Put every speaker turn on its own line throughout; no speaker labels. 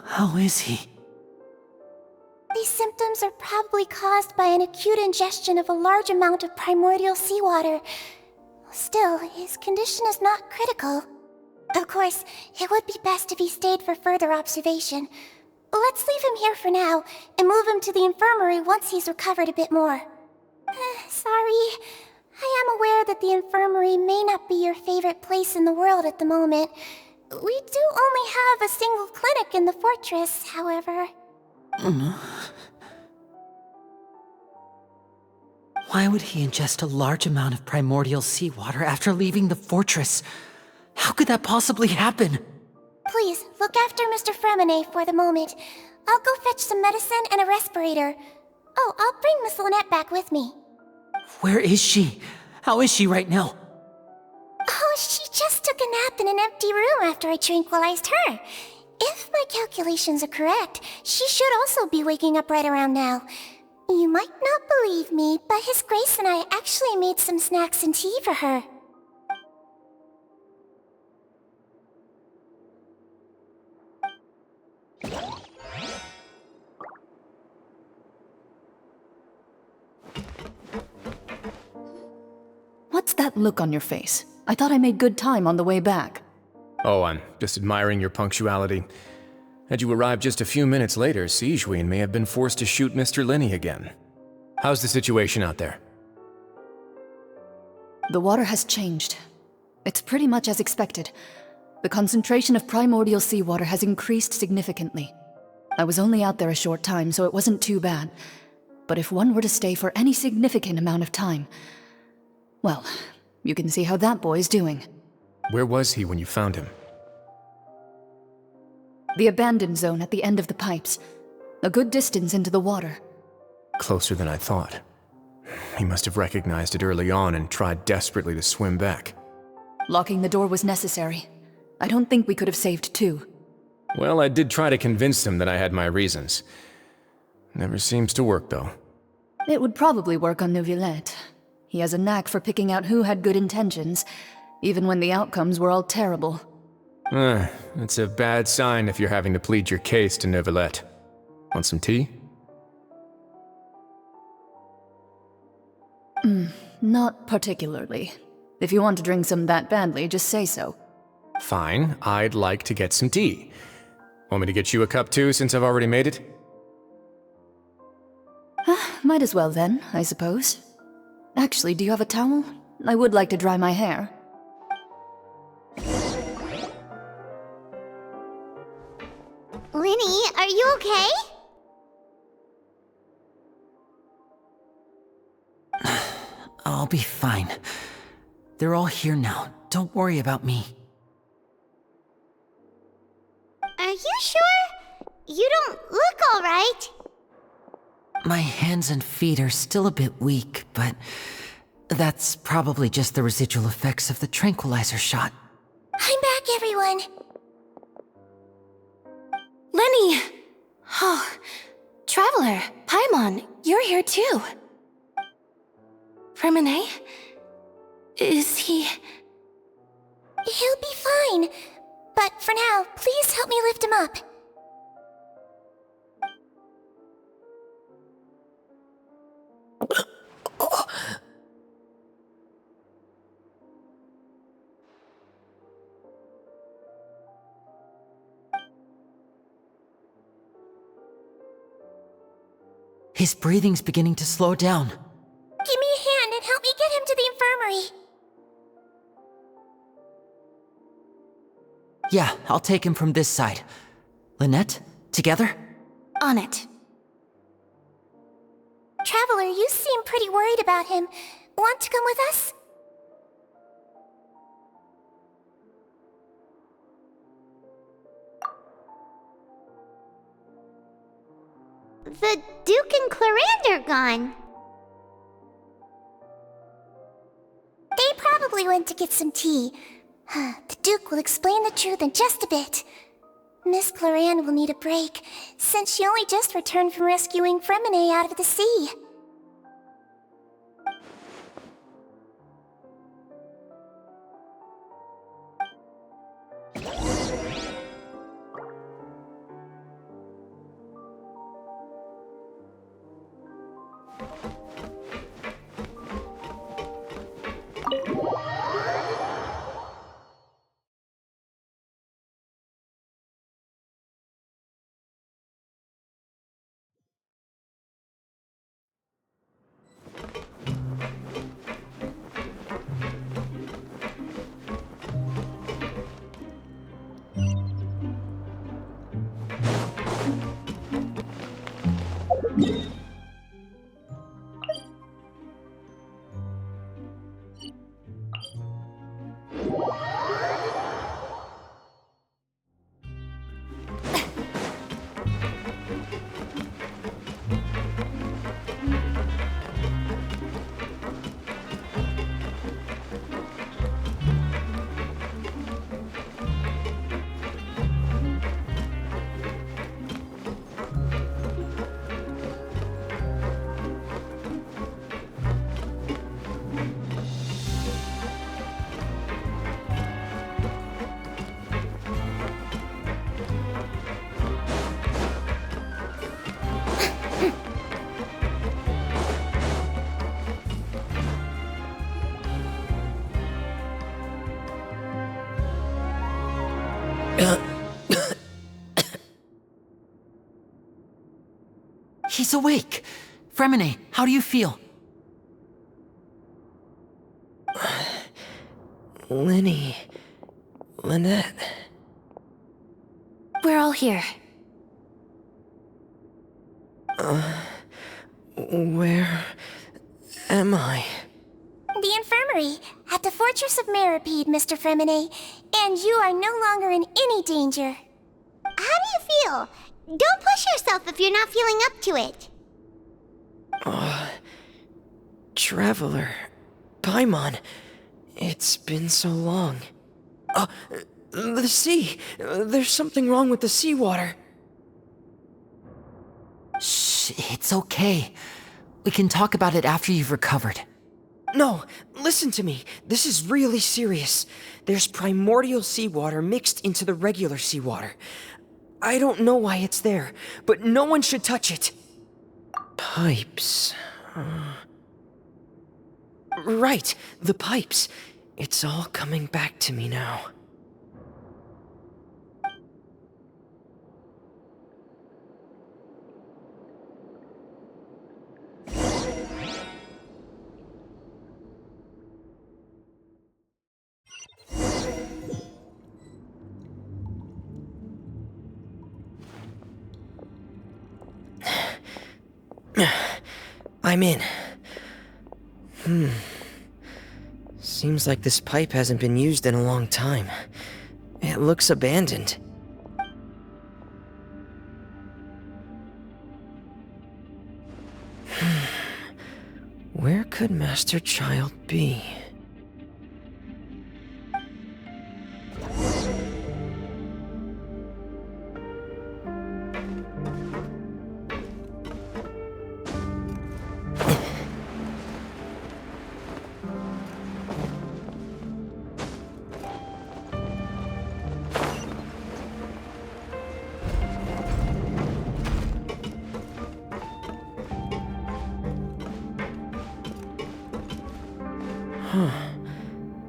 How is he?
These symptoms are probably caused by an acute ingestion of a large amount of primordial seawater. Still, his condition is not critical. Of course, it would be best if he stayed for further observation. Let's leave him here for now, and move him to the infirmary once he's recovered a bit more. Sorry. I am aware that the infirmary may not be your favorite place in the world at the moment. We do only have a single clinic in the fortress, however.
Why would he ingest a large amount of primordial seawater after leaving the fortress? How could that possibly happen?
Please, look after Mr. Fremine for the moment. I'll go fetch some medicine and a respirator. Oh, I'll bring Miss Lynette back with me.
Where is she? How is she right now?
Oh, she just took a nap in an empty room after I tranquilized her. If my calculations are correct, she should also be waking up right around now. You might not believe me, but His Grace and I actually made some snacks and tea for her.
What's that look on your face? I thought I made good time on the way back.
Oh, I'm just admiring your punctuality. Had you arrived just a few minutes later, Sigewinne may have been forced to shoot Mr. Lenny again. How's the situation out there?
The water has changed. It's pretty much as expected. The concentration of primordial seawater has increased significantly. I was only out there a short time, so it wasn't too bad. But if one were to stay for any significant amount of time, well, you can see how that boy's doing.
Where was he when you found him?
The abandoned zone at the end of the pipes. A good distance into the water.
Closer than I thought. He must have recognized it early on and tried desperately to swim back.
Locking the door was necessary. I don't think we could have saved two.
Well, I did try to convince him that I had my reasons. Never seems to work, though.
It would probably work on Neuvillette. He has a knack for picking out who had good intentions, even when the outcomes were all terrible.
It's a bad sign if you're having to plead your case to Neuvillette. Want some tea?
Not particularly. If you want to drink some that badly, just say so.
Fine, I'd like to get some tea. Want me to get you a cup too, since I've already made it?
Might as well then, I suppose. Actually, do you have a towel? I would like to dry my hair.
Linny, are you okay?
I'll be fine. They're all here now. Don't worry about me.
Are you sure? You don't look alright.
My hands and feet are still a bit weak, but that's probably just the residual effects of the tranquilizer shot.
I'm back, everyone.
Lenny! Oh, Traveler, Paimon, you're here too. Fremine? Is he...
He'll be fine. But for now, please help me lift him up.
His breathing's beginning to slow down.
Give me a hand and help me get him to the infirmary.
Yeah, I'll take him from this side. Lynette, together?
On it.
Traveler, you seem pretty worried about him. Want to come with us? The Duke and Clarande are gone. They probably went to get some tea. The Duke will explain the truth in just a bit. Miss Clarande will need a break, since she only just returned from rescuing Fremine out of the sea.
He's awake. Fremine, how do you feel?
Lenny... Lynette...
We're all here.
Where... am I?
The infirmary, at the Fortress of Meripede, Mr. Fremine, and you are no longer in any danger. How do you feel? Don't push yourself if you're not feeling up to it.
Traveler... Paimon... It's been so long. The sea! There's something wrong with the seawater.
Shh, it's okay. We can talk about it after you've recovered.
No, listen to me. This is really serious. There's primordial seawater mixed into the regular seawater. I don't know why it's there, but no one should touch it. Pipes... Right, the pipes. It's all coming back to me now. I'm in. Seems like this pipe hasn't been used in a long time. It looks abandoned. Where could Master Child be?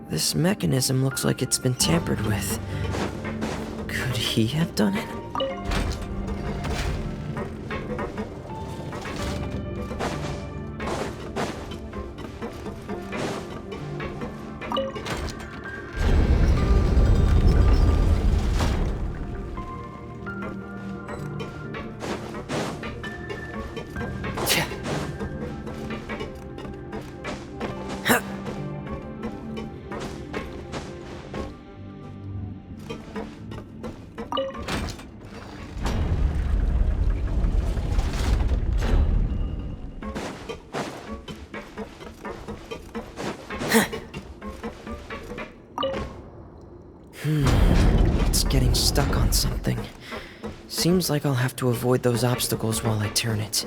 This mechanism looks like it's been tampered with. Could he have done it? stuck on something. Seems like I'll have to avoid those obstacles while I turn it.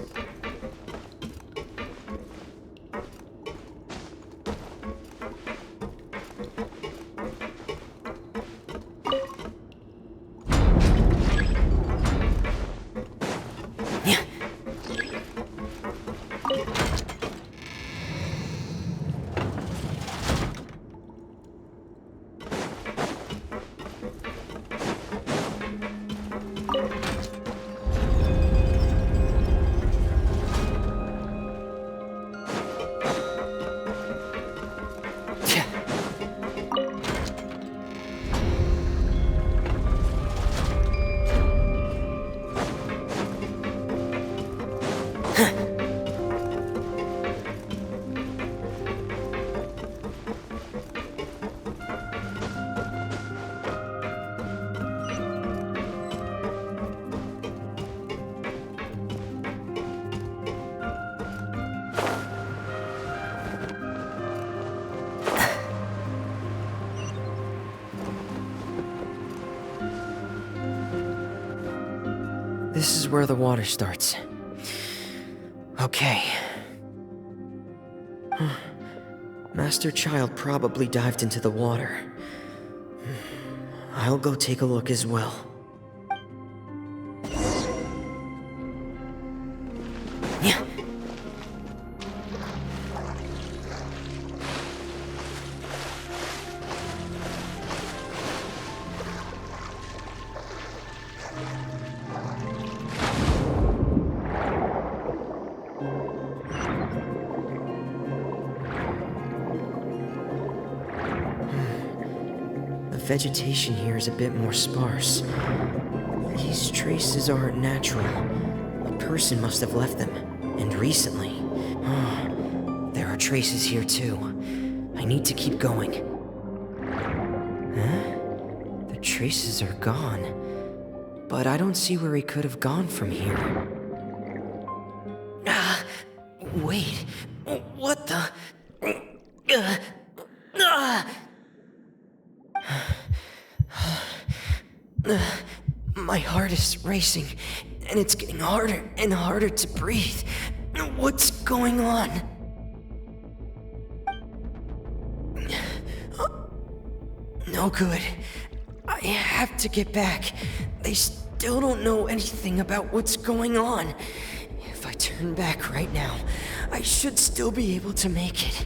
This is where the water starts. Okay. Master Child probably dived into the water. I'll go take a look as well. Yeah. The vegetation here is a bit more sparse. These traces aren't natural. A person must have left them, and recently. There are traces here too. I need to keep going. Huh? The traces are gone. But I don't see where he could have gone from here. Wait. What the? My heart is racing, and it's getting harder and harder to breathe. What's going on? No good. I have to get back. They still don't know anything about what's going on. If I turn back right now, I should still be able to make it.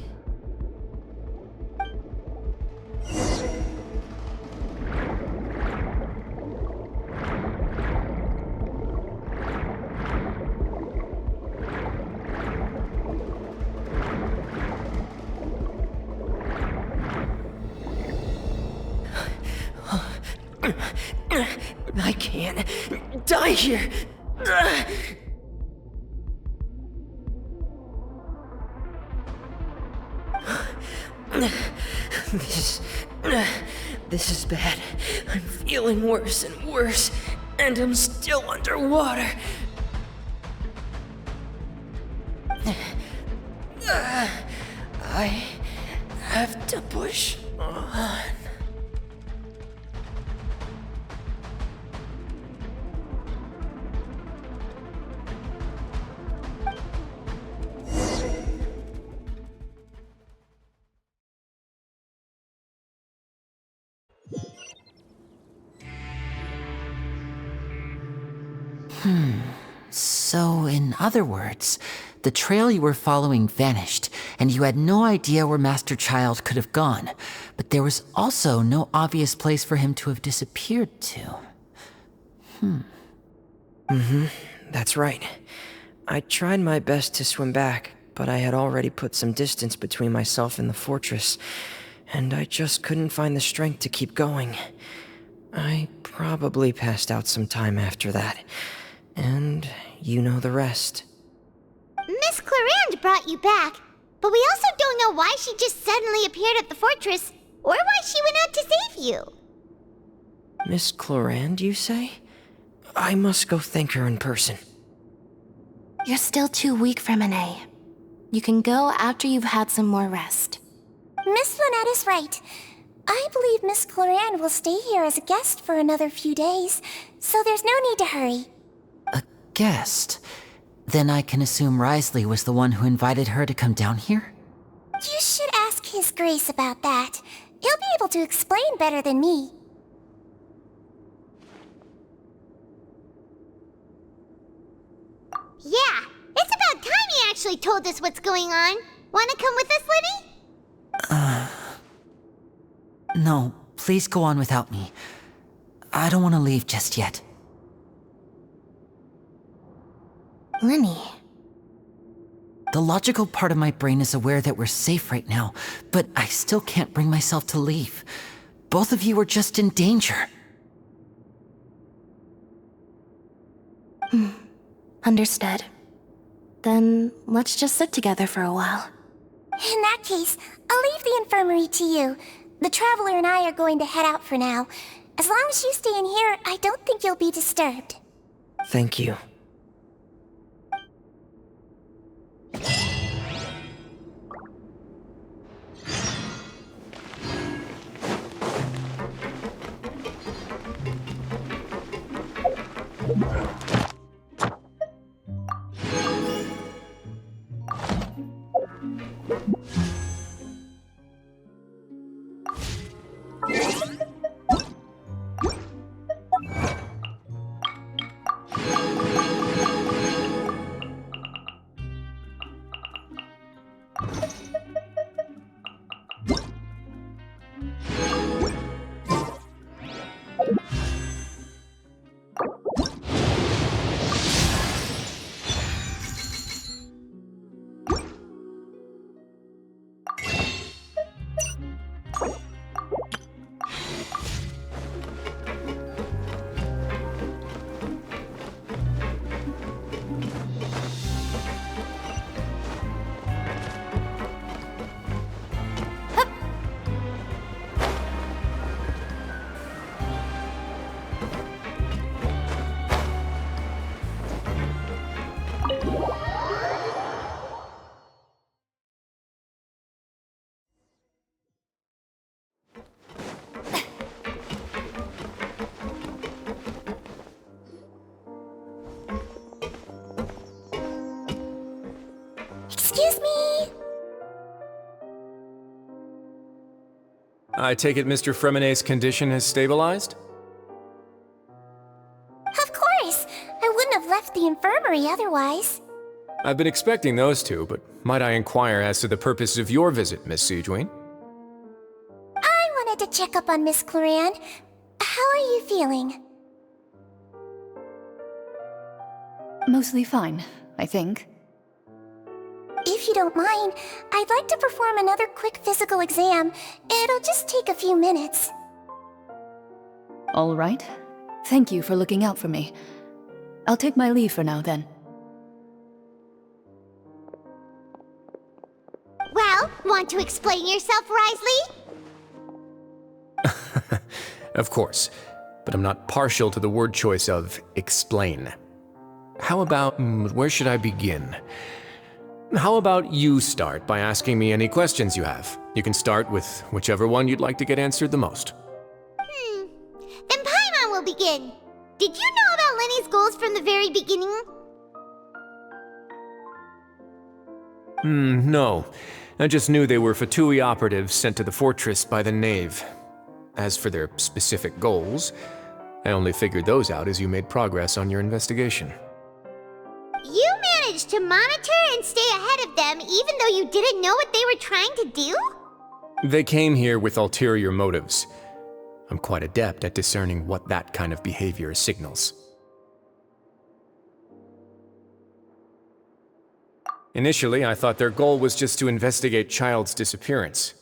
I can't die here. This is bad. I'm feeling worse and worse, and I'm still underwater. I have to push on.
So, in other words, the trail you were following vanished, and you had no idea where Master Child could have gone, but there was also no obvious place for him to have disappeared to.
That's right. I tried my best to swim back, but I had already put some distance between myself and the fortress, and I just couldn't find the strength to keep going. I probably passed out some time after that, and you know the rest.
Miss Clarande brought you back, but we also don't know why she just suddenly appeared at the fortress, or why she went out to save you.
Miss Clarande, you say? I must go thank her in person.
You're still too weak for Monet. You can go after you've had some more rest.
Miss Lynette is right. I believe Miss Cloran will stay here as a guest for another few days, so there's no need to hurry.
A guest? Then I can assume Risley was the one who invited her to come down here?
You should ask His Grace about that. He'll be able to explain better than me.
Yeah, it's about time he actually told us what's going on. Wanna come with us, Lenny?
No, please go on without me. I don't want to leave just yet.
Lenny.
The logical part of my brain is aware that we're safe right now, but I still can't bring myself to leave. Both of you are just in danger.
Understood. Then let's just sit together for a while.
In that case, I'll leave the infirmary to you. The Traveler and I are going to head out for now. As long as you stay in here, I don't think you'll be disturbed.
Thank you.
Excuse me!
I take it Mr. Fremonet's condition has stabilized?
Of course! I wouldn't have left the infirmary otherwise.
I've been expecting those two, but might I inquire as to the purpose of your visit, Miss Sigewinne?
I wanted to check up on Miss Cloran. How are you feeling?
Mostly fine, I think.
If you don't mind, I'd like to perform another quick physical exam. It'll just take a few minutes.
All right. Thank you for looking out for me. I'll take my leave for now, then.
Well, want to explain yourself, Risley?
Of course, but I'm not partial to the word choice of explain. How about, where should I begin? How about you start by asking me any questions you have? You can start with whichever one you'd like to get answered the most.
Then Paimon will begin. Did you know about Lenny's goals from the very beginning?
No. I just knew they were Fatui operatives sent to the fortress by the Knave. As for their specific goals, I only figured those out as you made progress on your investigation.
You managed to monitor and stay ahead of them even though you didn't know what they were trying to do?
They came here with ulterior motives. I'm quite adept at discerning what that kind of behavior signals. Initially, I thought their goal was just to investigate Child's disappearance.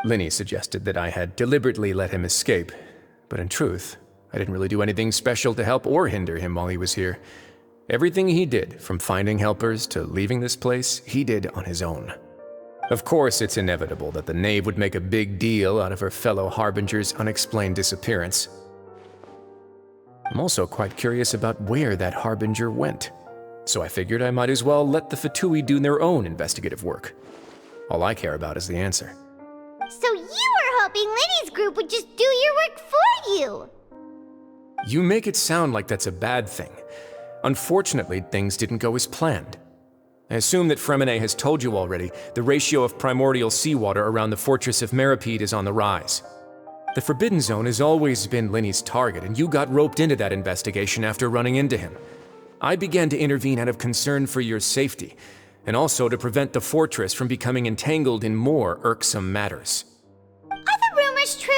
Lenny suggested that I had deliberately let him escape, but in truth, I didn't really do anything special to help or hinder him while he was here. Everything he did, from finding helpers to leaving this place, he did on his own. Of course, it's inevitable that the Knave would make a big deal out of her fellow Harbinger's unexplained disappearance. I'm also quite curious about where that Harbinger went, so I figured I might as well let the Fatui do their own investigative work. All I care about is the answer.
So you were hoping Linny's group would just do your work for you.
You make it sound like that's a bad thing. Unfortunately, things didn't go as planned. I assume that Fremine has told you already, the ratio of primordial seawater around the fortress of Meripede is on the rise. The Forbidden Zone has always been Linny's target, and you got roped into that investigation after running into him. I began to intervene out of concern for your safety, and also to prevent the fortress from becoming entangled in more irksome matters.
Are the rumors true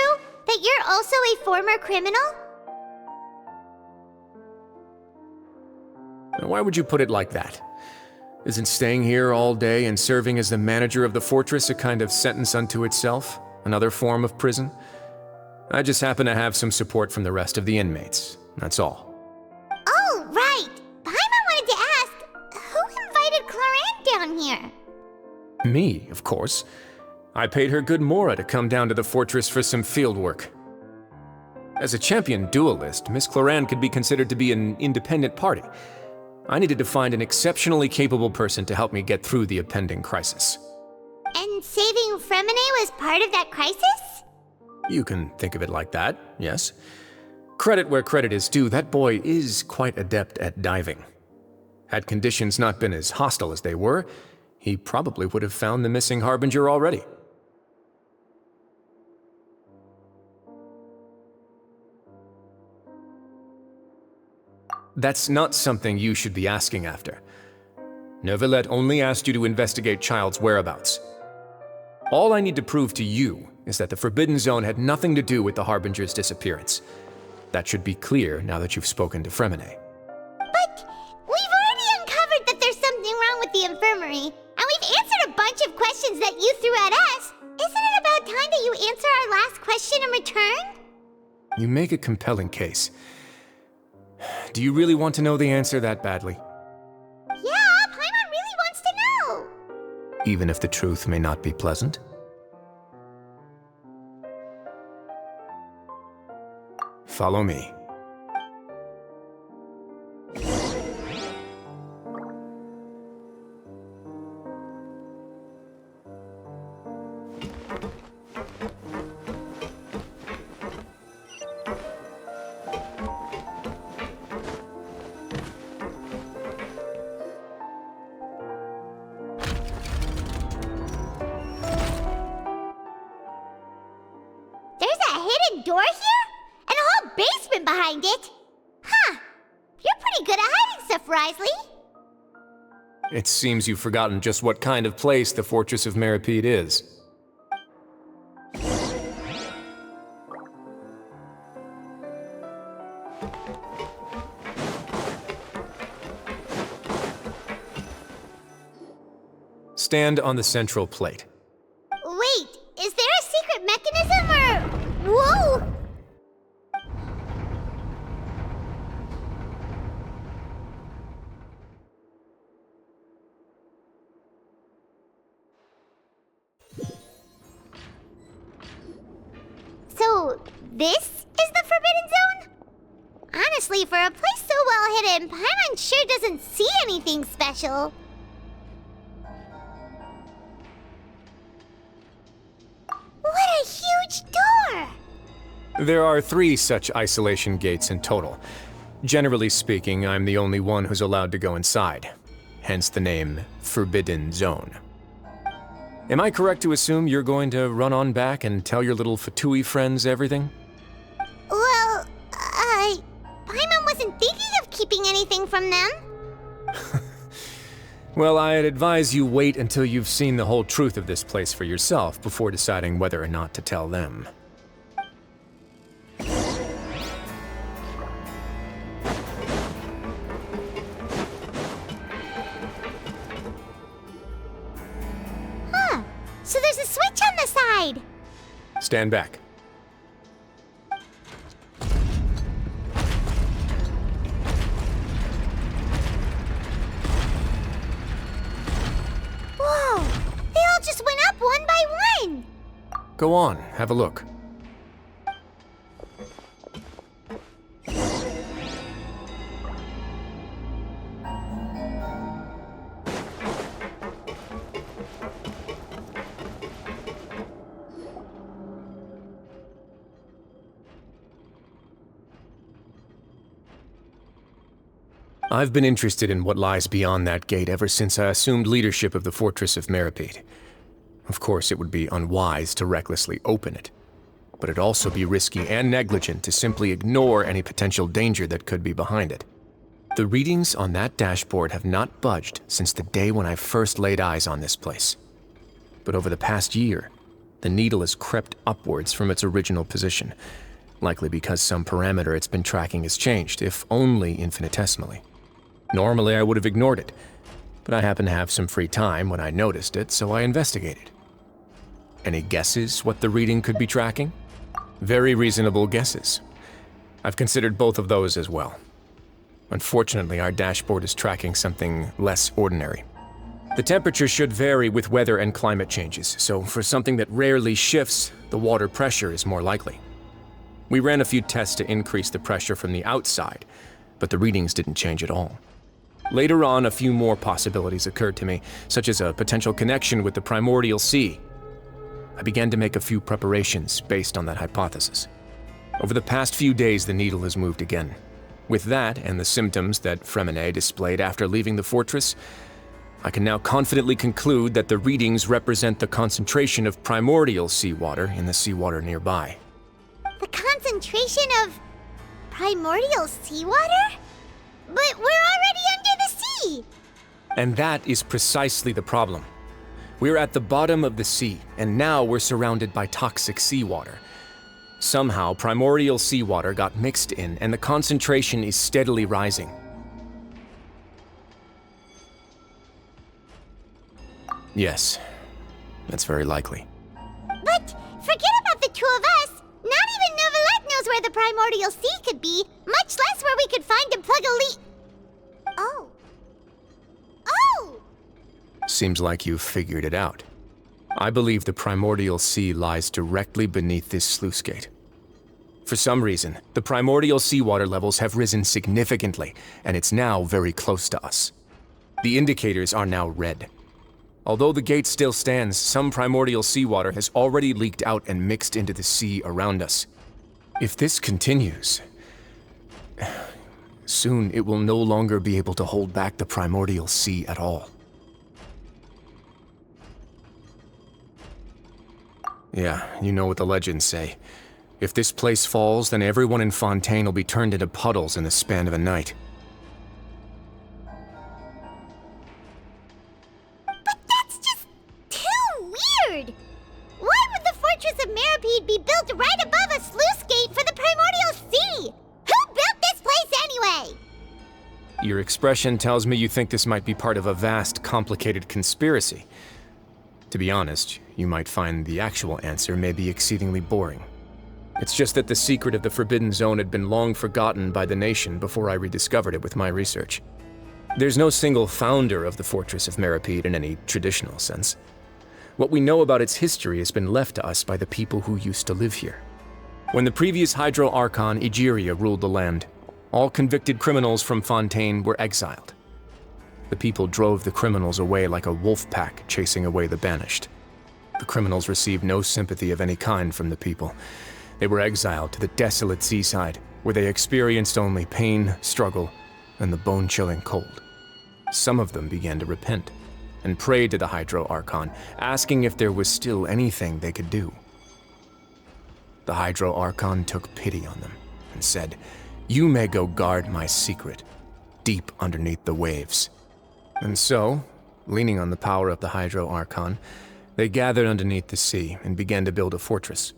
that you're also a former criminal?
Why would you put it like that? Isn't staying here all day and serving as the manager of the fortress a kind of sentence unto itself? Another form of prison? I just happen to have some support from the rest of the inmates, that's all.
Oh, right! Paimon wanted to ask, who invited Cloran down here?
Me, of course. I paid her good mora to come down to the fortress for some field work. As a champion duelist, Miss Cloran could be considered to be an independent party. I needed to find an exceptionally capable person to help me get through the impending crisis.
And saving Fremine was part of that crisis?
You can think of it like that, yes. Credit where credit is due, that boy is quite adept at diving. Had conditions not been as hostile as they were, he probably would have found the missing Harbinger already. That's not something you should be asking after. Neuvillette only asked you to investigate Child's whereabouts. All I need to prove to you is that the Forbidden Zone had nothing to do with the Harbinger's disappearance. That should be clear now that you've spoken to Fremine.
But we've already uncovered that there's something wrong with the infirmary, and we've answered a bunch of questions that you threw at us. Isn't it about time that you answer our last question in return?
You make a compelling case. Do you really want to know the answer that badly?
Yeah, Paimon really wants to know.
Even if the truth may not be pleasant? Follow me.
There's a hidden door here? And a whole basement behind it? Huh. You're pretty good at hiding stuff, Risley.
It seems you've forgotten just what kind of place the Fortress of Meripede is. Stand on the central plate.
Wait, is there a secret mechanism or... Whoa! So, this is the Forbidden Zone? Honestly, for a place so well hidden, Paimon sure doesn't see anything special. What a huge door!
There are 3 such isolation gates in total. Generally speaking, I'm the only one who's allowed to go inside. Hence the name Forbidden Zone. Am I correct to assume you're going to run on back and tell your little Fatui friends everything?
Well, Paimon wasn't thinking of keeping anything from them.
Well, I'd advise you wait until you've seen the whole truth of this place for yourself before deciding whether or not to tell them.
Huh. So there's a switch on the side.
Stand back.
Whoa! They all just went up one by one!
Go on, have a look. I've been interested in what lies beyond that gate ever since I assumed leadership of the Fortress of Meripede. Of course, it would be unwise to recklessly open it, but it'd also be risky and negligent to simply ignore any potential danger that could be behind it. The readings on that dashboard have not budged since the day when I first laid eyes on this place. But over the past year, the needle has crept upwards from its original position, likely because some parameter it's been tracking has changed, if only infinitesimally. Normally, I would have ignored it, but I happened to have some free time when I noticed it, so I investigated. Any guesses what the reading could be tracking? Very reasonable guesses. I've considered both of those as well. Unfortunately, our dashboard is tracking something less ordinary. The temperature should vary with weather and climate changes, so for something that rarely shifts, the water pressure is more likely. We ran a few tests to increase the pressure from the outside, but the readings didn't change at all. Later on, a few more possibilities occurred to me, such as a potential connection with the primordial sea. I began to make a few preparations based on that hypothesis. Over the past few days, the needle has moved again. With that, and the symptoms that Fremine displayed after leaving the fortress, I can now confidently conclude that the readings represent the concentration of primordial seawater in the seawater nearby.
The concentration of primordial seawater? But we're already under the sea!
And that is precisely the problem. We're at the bottom of the sea, and now we're surrounded by toxic seawater. Somehow, primordial seawater got mixed in, and the concentration is steadily rising. Yes, that's very likely.
But forget about the two of us! Not even Neuvillette knows where the primordial sea could be, much less where we could find and plug a leak. Oh. Oh!
Seems like you've figured it out. I believe the primordial sea lies directly beneath this sluice gate. For some reason, the primordial seawater levels have risen significantly, and it's now very close to us. The indicators are now red. Although the gate still stands, some primordial seawater has already leaked out and mixed into the sea around us. If this continues, soon it will no longer be able to hold back the primordial sea at all. Yeah, you know what the legends say. If this place falls, then everyone in Fontaine will be turned into puddles in the span of a night.
But that's just too weird! Why would the Fortress of Meripede be built right above a sluice gate for the primordial sea? Who built this place anyway?
Your expression tells me you think this might be part of a vast, complicated conspiracy. To be honest, you might find the actual answer may be exceedingly boring. It's just that the secret of the Forbidden Zone had been long forgotten by the nation before I rediscovered it with my research. There's no single founder of the Fortress of Meripede in any traditional sense. What we know about its history has been left to us by the people who used to live here. When the previous Hydro Archon Egeria ruled the land, all convicted criminals from Fontaine were exiled. The people drove the criminals away like a wolf pack chasing away the banished. The criminals received no sympathy of any kind from the people. They were exiled to the desolate seaside, where they experienced only pain, struggle, and the bone-chilling cold. Some of them began to repent, and prayed to the Hydro Archon, asking if there was still anything they could do. The Hydro Archon took pity on them, and said, "You may go guard my secret, deep underneath the waves." And so, leaning on the power of the Hydro Archon, they gathered underneath the sea and began to build a fortress.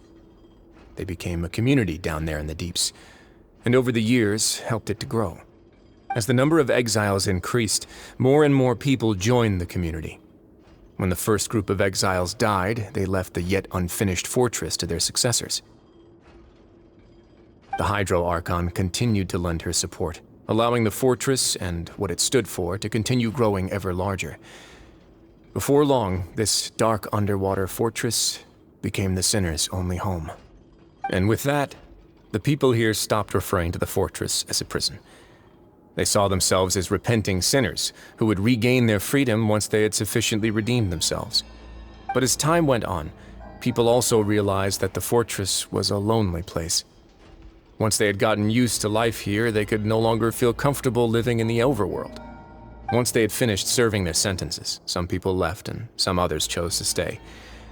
They became a community down there in the deeps, and over the years helped it to grow. As the number of exiles increased, more and more people joined the community. When the first group of exiles died, they left the yet unfinished fortress to their successors. The Hydro Archon continued to lend her support, allowing the fortress and what it stood for to continue growing ever larger. Before long, this dark underwater fortress became the sinner's only home. And with that, the people here stopped referring to the fortress as a prison. They saw themselves as repenting sinners who would regain their freedom once they had sufficiently redeemed themselves. But as time went on, people also realized that the fortress was a lonely place. Once they had gotten used to life here, they could no longer feel comfortable living in the overworld. Once they had finished serving their sentences, some people left and some others chose to stay.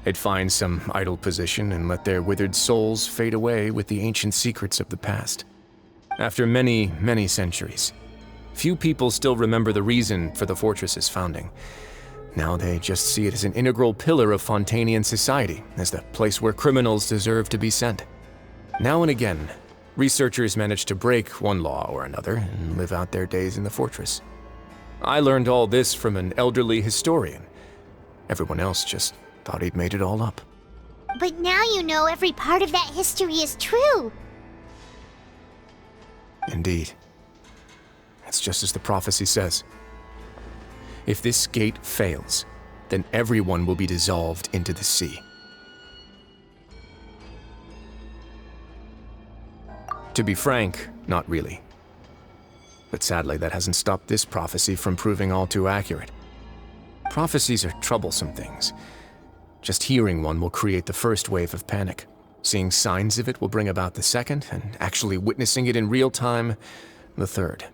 They'd find some idle position and let their withered souls fade away with the ancient secrets of the past. After many, many centuries, few people still remember the reason for the fortress's founding. Now they just see it as an integral pillar of Fontanian society, as the place where criminals deserve to be sent. Now and again, researchers manage to break one law or another and live out their days in the fortress. I learned all this from an elderly historian. Everyone else just thought he'd made it all up.
But now you know every part of that history is true.
Indeed. It's just as the prophecy says. If this gate fails, then everyone will be dissolved into the sea. To be frank, not really. But sadly, that hasn't stopped this prophecy from proving all too accurate. Prophecies are troublesome things. Just hearing one will create the first wave of panic. Seeing signs of it will bring about the second, and actually witnessing it in real time, the third.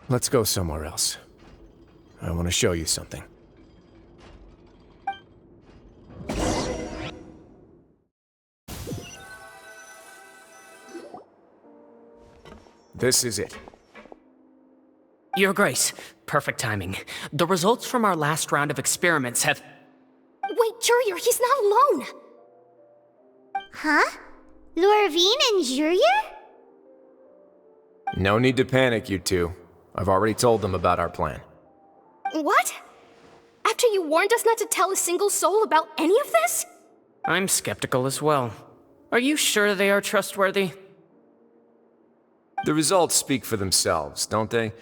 Let's go somewhere else. I want to show you something. This is it.
Your Grace, perfect timing. The results from our last round of experiments have...
Wait, Jurier, he's not alone!
Huh? Lorvine and Jurier?
No need to panic, you two. I've already told them about our plan.
What? After you warned us not to tell a single soul about any of this?
I'm skeptical as well. Are you sure they are trustworthy?
The results speak for themselves, don't they?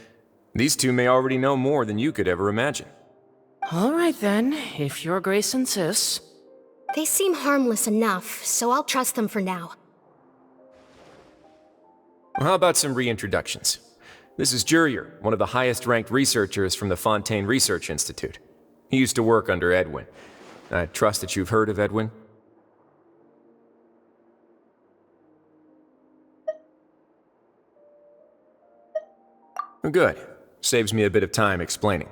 These two may already know more than you could ever imagine.
All right then, if Your Grace insists.
They seem harmless enough, so I'll trust them for now.
Well, how about some reintroductions? This is Jurier, one of the highest-ranked researchers from the Fontaine Research Institute. He used to work under Edwin. I trust that you've heard of Edwin? Good. Saves me a bit of time explaining.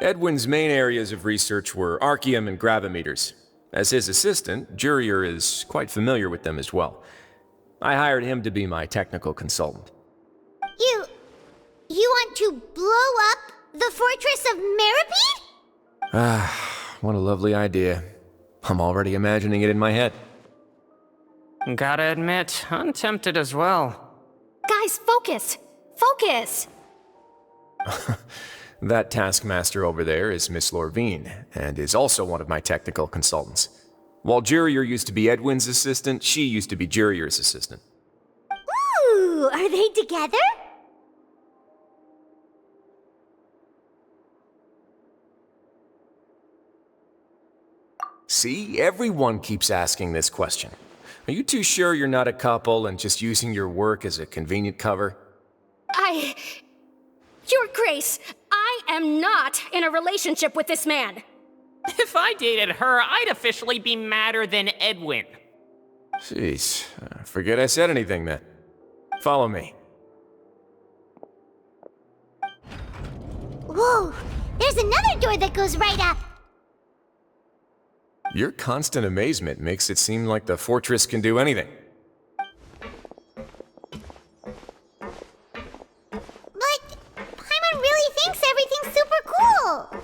Edwin's main areas of research were archaeum and gravimeters. As his assistant, Jurier is quite familiar with them as well. I hired him to be my technical consultant.
You want to blow up the fortress of Meripede?
Ah, what a lovely idea. I'm already imagining it in my head.
Gotta admit, I'm tempted as well.
Guys, focus! Focus!
That taskmaster over there is Miss Lorvine, and is also one of my technical consultants. While Jurier used to be Edwin's assistant, she used to be Jurier's assistant.
Ooh, are they together?
See, everyone keeps asking this question. Are you too sure you're not a couple and just using your work as a convenient cover?
Your Grace, I am not in a relationship with this man.
If I dated her, I'd officially be madder than Edwin.
Jeez, forget I said anything then. Follow me.
Whoa, there's another door that goes right up.
Your constant amazement makes it seem like the fortress can do anything.
But Paimon really thinks everything's super cool.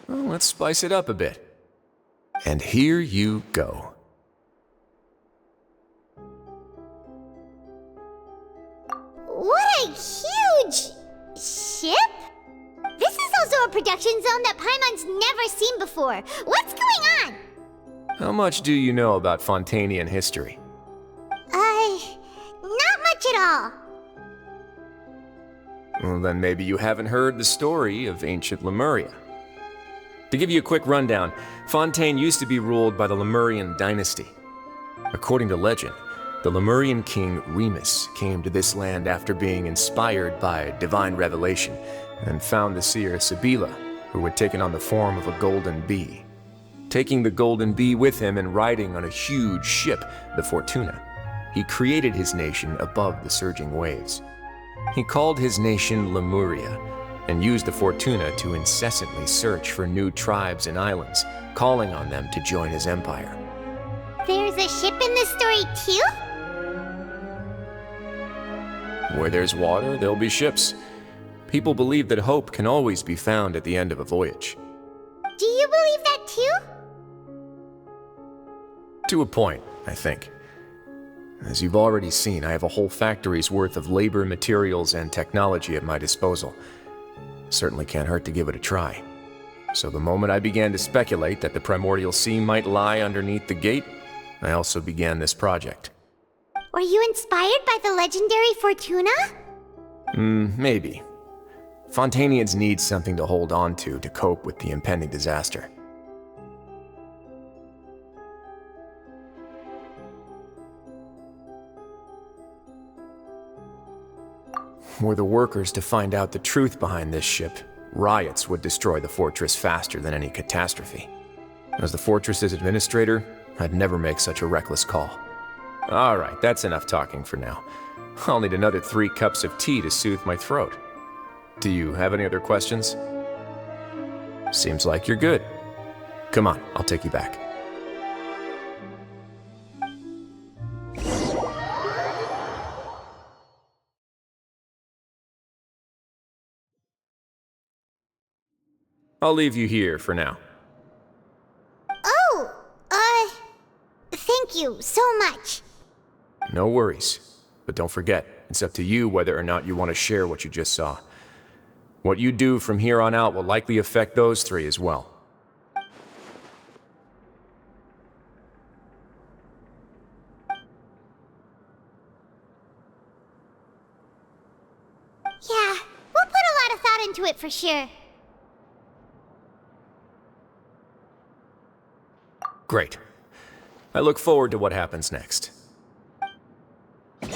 Well, let's spice it up a bit. And here you go.
What a huge ship! This is also a production zone that Paimon's never seen before. What's going on?
How much do you know about Fontanian history?
Not much at all.
Well, then maybe you haven't heard the story of ancient Lemuria. To give you a quick rundown, Fontaine used to be ruled by the Lemurian dynasty. According to legend, The Lemurian king Remus came to this land after being inspired by divine revelation and found the seer Sibila, who had taken on the form of a golden bee. Taking the golden bee with him and riding on a huge ship, the Fortuna, he created his nation above the surging waves. He called his nation Lemuria and used the Fortuna to incessantly search for new tribes and islands, calling on them to join his empire.
There's a ship in this story too?
Where there's water, there'll be ships. People believe that hope can always be found at the end of a voyage.
Do you believe that too?
To a point, I think. As you've already seen, I have a whole factory's worth of labor, materials, and technology at my disposal. Certainly can't hurt to give it a try. So the moment I began to speculate that the primordial sea might lie underneath the gate, I also began this project.
Were you inspired by the legendary Fortuna?
Maybe. Fontanians need something to hold on to cope with the impending disaster. Were the workers to find out the truth behind this ship, riots would destroy the fortress faster than any catastrophe. As the fortress's administrator, I'd never make such a reckless call. All right, that's enough talking for now. I'll need another 3 cups of tea to soothe my throat. Do you have any other questions? Seems like you're good. Come on, I'll take you back. I'll leave you here for now.
Oh, thank you so much.
No worries. But don't forget, it's up to you whether or not you want to share what you just saw. What you do from here on out will likely affect those 3 as well.
Yeah, we'll put a lot of thought into it for sure.
Great. I look forward to what happens next.
We're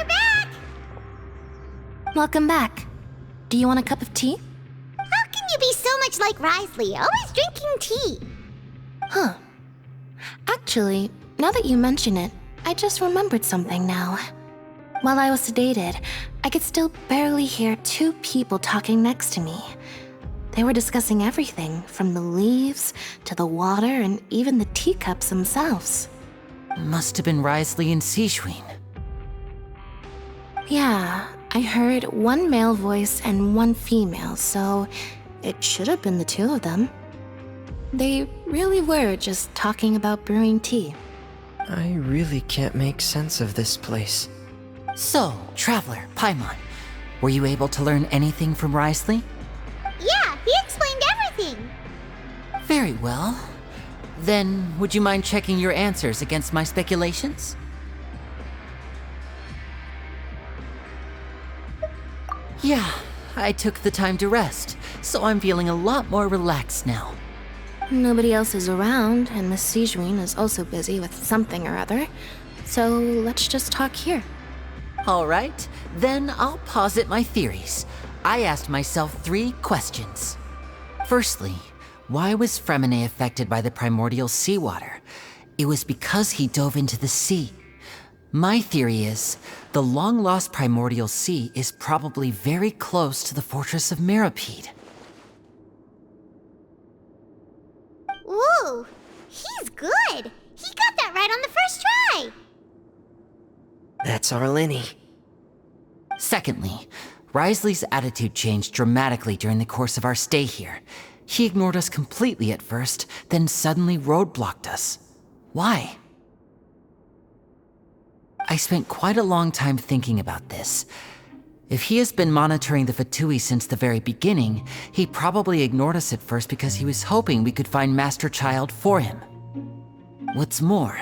back!
Welcome back. Do you want a cup of tea?
How can you be so much like Risley, always drinking tea?
Huh. Actually, now that you mention it, I just remembered something now. While I was sedated, I could still barely hear 2 people talking next to me. They were discussing everything, from the leaves to the water and even the teacups themselves.
Must have been Risley and Seishween.
Yeah, I heard 1 male voice and 1 female, so it should have been the 2 of them. They really were just talking about brewing tea.
I really can't make sense of this place.
So, Traveler, Paimon, were you able to learn anything from Risley?
Yeah, he explained everything.
Very well. Then, would you mind checking your answers against my speculations? Yeah, I took the time to rest, so I'm feeling a lot more relaxed now.
Nobody else is around, and Miss Seishween is also busy with something or other, so let's just talk here.
All right, then I'll posit my theories. I asked myself 3 questions. Firstly, why was Fremine affected by the primordial seawater? It was because he dove into the sea. My theory is, the long-lost primordial sea is probably very close to the fortress of Mirapede.
Ooh, he's good. He got that right on the first try.
That's our Linny.
Secondly, Risley's attitude changed dramatically during the course of our stay here. He ignored us completely at first, then suddenly roadblocked us. Why? I spent quite a long time thinking about this. If he has been monitoring the Fatui since the very beginning, he probably ignored us at first because he was hoping we could find Master Child for him. What's more,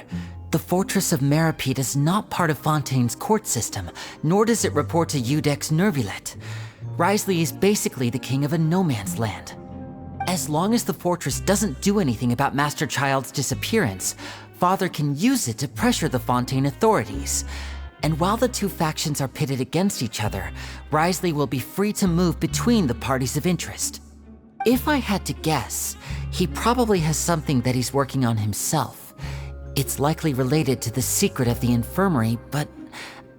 the Fortress of Meripede is not part of Fontaine's court system, nor does it report to Udex Nervulet. Wriothesley is basically the king of a no-man's land. As long as the fortress doesn't do anything about Master Child's disappearance, Father can use it to pressure the Fontaine authorities. And while the two factions are pitted against each other, Wriothesley will be free to move between the parties of interest. If I had to guess, he probably has something that he's working on himself. It's likely related to the secret of the infirmary, but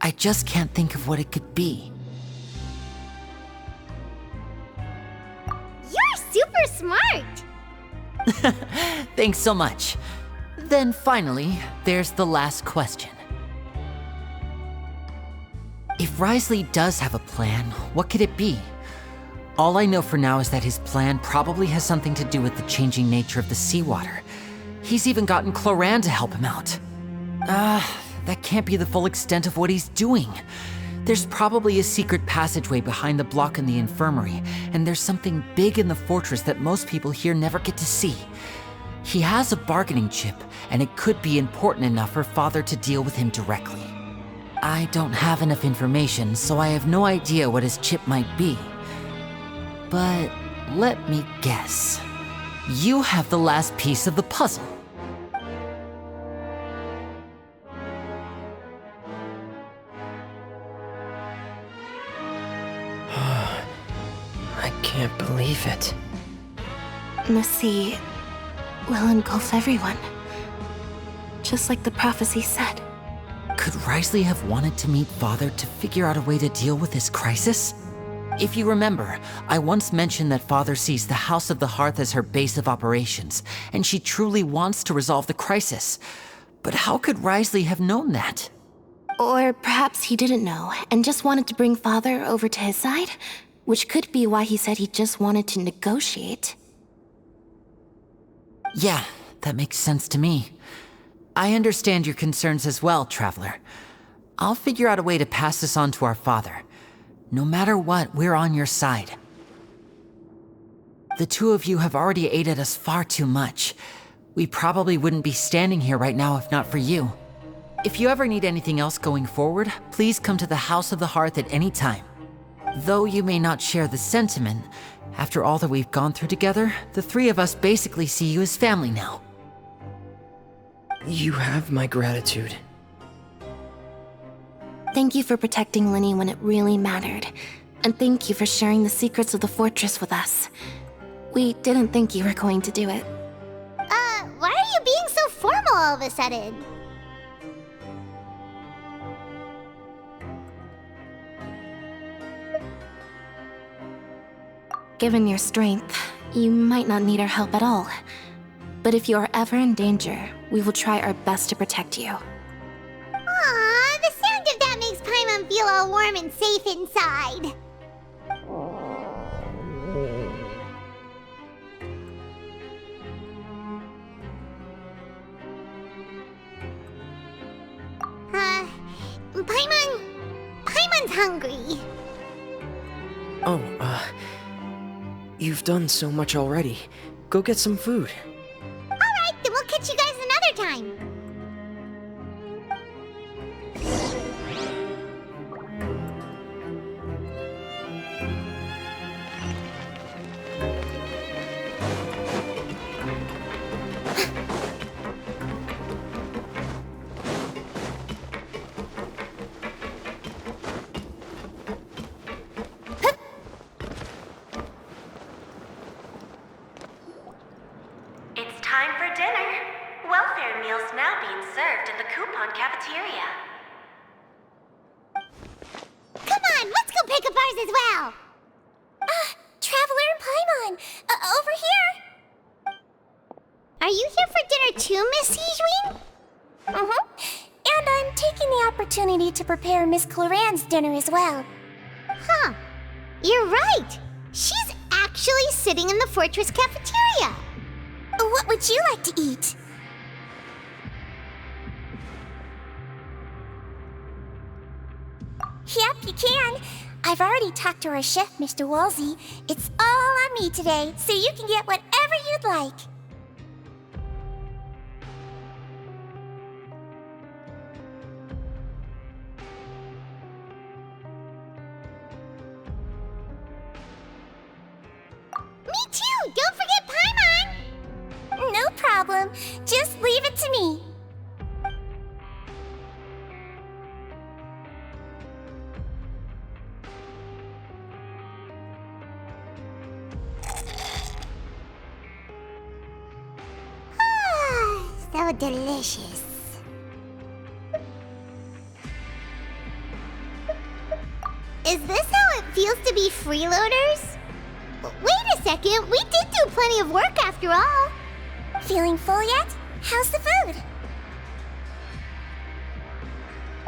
I just can't think of what it could be.
You're super smart!
Thanks so much. Then finally, there's the last question. If Wriothesley does have a plan, what could it be? All I know for now is that his plan probably has something to do with the changing nature of the seawater. He's even gotten Cloran to help him out. That can't be the full extent of what he's doing. There's probably a secret passageway behind the block in the infirmary, and there's something big in the fortress that most people here never get to see. He has a bargaining chip, and it could be important enough for Father to deal with him directly. I don't have enough information, so I have no idea what his chip might be. But let me guess. You have the last piece of the puzzle.
I can't believe it.
The sea will engulf everyone. Just like the prophecy said.
Could Wriothesley have wanted to meet Father to figure out a way to deal with this crisis? If you remember, I once mentioned that Father sees the House of the Hearth as her base of operations, and she truly wants to resolve the crisis. But how could Wriothesley have known that?
Or perhaps he didn't know, and just wanted to bring Father over to his side? Which could be why he said he just wanted to negotiate.
Yeah, that makes sense to me. I understand your concerns as well, Traveler. I'll figure out a way to pass this on to our father. No matter what, we're on your side. The two of you have already aided us far too much. We probably wouldn't be standing here right now if not for you. If you ever need anything else going forward, please come to the House of the Hearth at any time. Though you may not share the sentiment, after all that we've gone through together, the three of us basically see you as family now.
You have my gratitude.
Thank you for protecting Linny when it really mattered. And thank you for sharing the secrets of the fortress with us. We didn't think you were going to do it.
Why are you being so formal all of a sudden?
Given your strength, you might not need our help at all. But if you are ever in danger, we will try our best to protect you.
Aww, the sound of that makes Paimon feel all warm and safe inside. Paimon's hungry.
Oh, you've done so much already. Go get some food.
Alright, then we'll catch you guys another time.
It's time for dinner. Welfare meals now being served in the coupon cafeteria.
Come on, let's go pick up ours as well.
Traveler and Paimon, over here.
Are you here for dinner too, Miss Sijwing?
And I'm taking the opportunity to prepare Miss Cloran's dinner as well.
Huh. You're right. She's actually sitting in the fortress cafeteria.
What would you like to eat? Yep, you can. I've already talked to our chef, Mr. Wolsey. It's all on me today, so you can get whatever you'd like. Just leave it to me.
So delicious. Is this how it feels to be freeloaders? Wait a second, we did do plenty of work after all.
Feeling full yet? How's the food?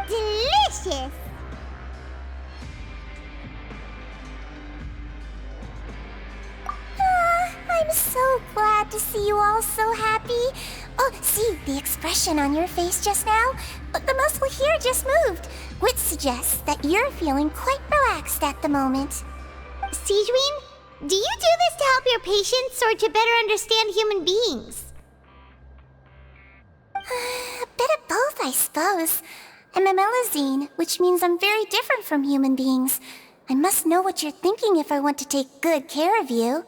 Delicious.
I'm so glad to see you all so happy. Oh, see the expression on your face just now? The muscle here just moved, which suggests that you're feeling quite relaxed at the moment.
Sigewin, do you do this to help your patients or to better understand human beings?
A bit of both, I suppose. I'm a Melazine, which means I'm very different from human beings. I must know what you're thinking if I want to take good care of you.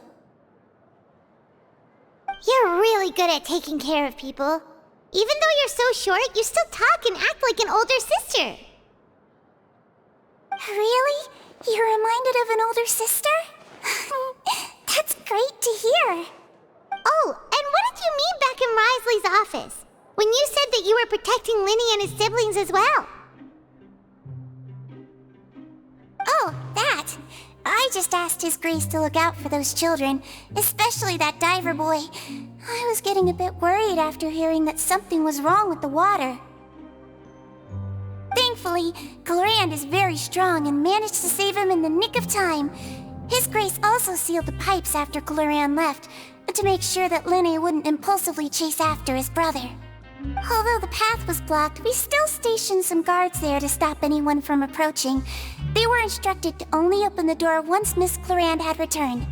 You're really good at taking care of people. Even though you're so short, you still talk and act like an older sister.
Really? You're reminded of an older sister? That's great to hear.
Oh, and what did you mean back in Risley's office? When you said that you were protecting Linny and his siblings as well?
Oh, that. I just asked His Grace to look out for those children, especially that diver boy. I was getting a bit worried after hearing that something was wrong with the water. Thankfully, Glorand is very strong and managed to save him in the nick of time. His Grace also sealed the pipes after Glorand left, to make sure that Linny wouldn't impulsively chase after his brother. Although the path was blocked, we still stationed some guards there to stop anyone from approaching. They were instructed to only open the door once Miss Glorand had returned.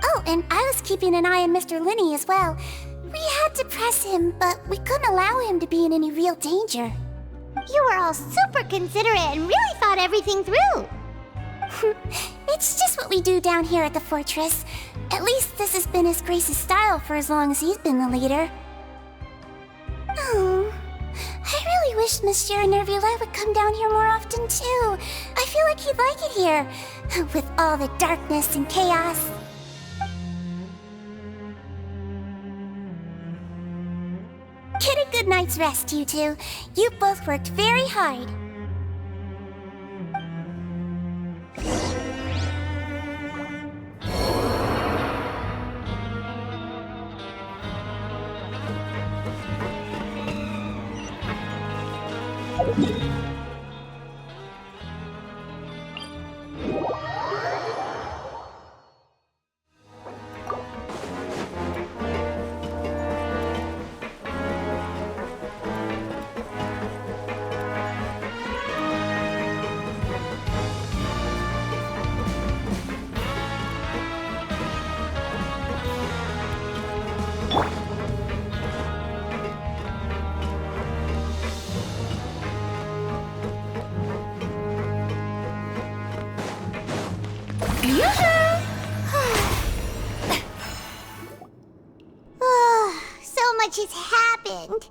Oh, and I was keeping an eye on Mr. Linny as well. We had to press him, but we couldn't allow him to be in any real danger.
You were all super considerate and really thought everything through.
It's just what we do down here at the fortress. At least this has been His Grace's style for as long as he's been the leader. Oh, I really wish Monsieur Nervula would come down here more often too. I feel like he'd like it here, with all the darkness and chaos. Get a good night's rest, you two. You both worked very hard.
So much has happened.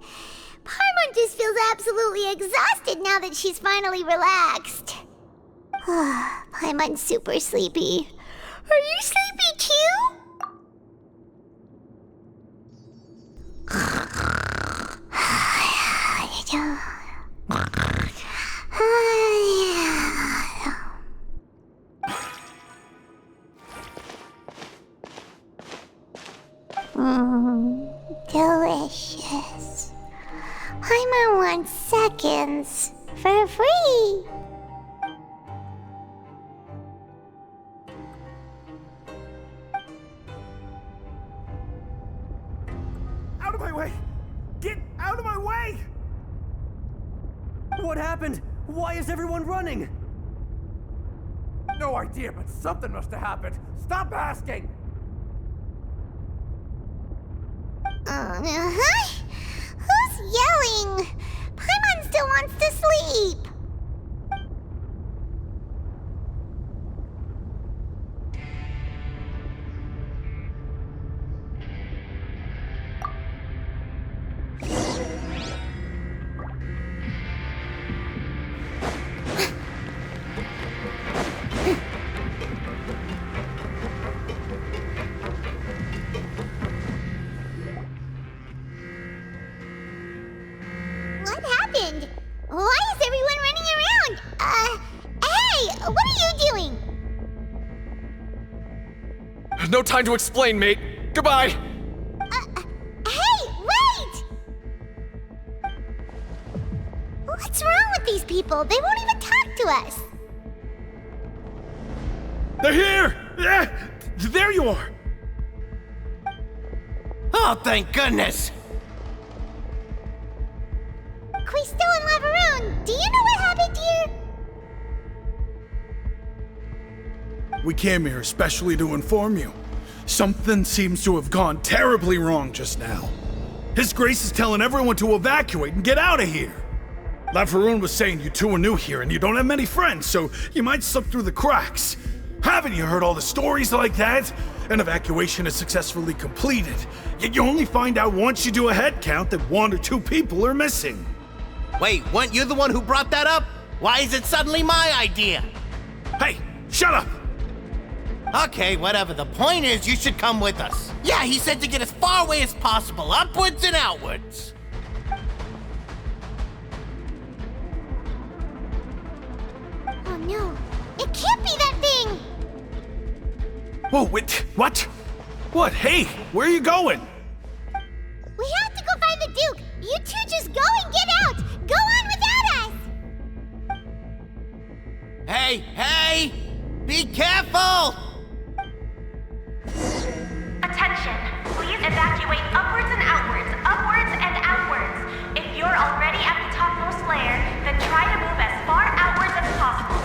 Paimon just feels absolutely exhausted now that she's finally relaxed. Paimon's super sleepy. Are you sleepy too? Delicious. Paimon wants seconds for free.
Out of my way! Get out of my way! What happened? Why is everyone running? No idea, but something must have happened. Stop asking!
Who's yelling? Paimon still wants to sleep.
no time to explain, mate. Goodbye!
Hey, wait! What's wrong with these people? They won't even talk to us.
They're here! Yeah, there you are!
Oh, thank goodness!
AQUI's still in Lavaroon. Do you know what happened here?
We came here especially to inform you. Something seems to have gone terribly wrong just now. His Grace is telling everyone to evacuate and get out of here. Lavaroon was saying you two are new here and you don't have many friends, so you might slip through the cracks. Haven't you heard all the stories like that? An evacuation is successfully completed, yet you only find out once you do a head count that 1 or 2 people are missing.
Wait, weren't you the one who brought that up? Why is it suddenly my idea?
Hey, shut up!
Okay, whatever. The point is, you should come with us. Yeah, he said to get as far away as possible, upwards and outwards.
Oh no, it can't be that thing!
Whoa, wait, what? What? Hey, where are you going?
We have to go find the Duke! You two just go and get out! Go on without us!
Hey, hey! Be careful!
Attention! Please evacuate upwards and outwards, upwards and outwards. If you're already at the topmost layer, then try to move as far outwards as possible.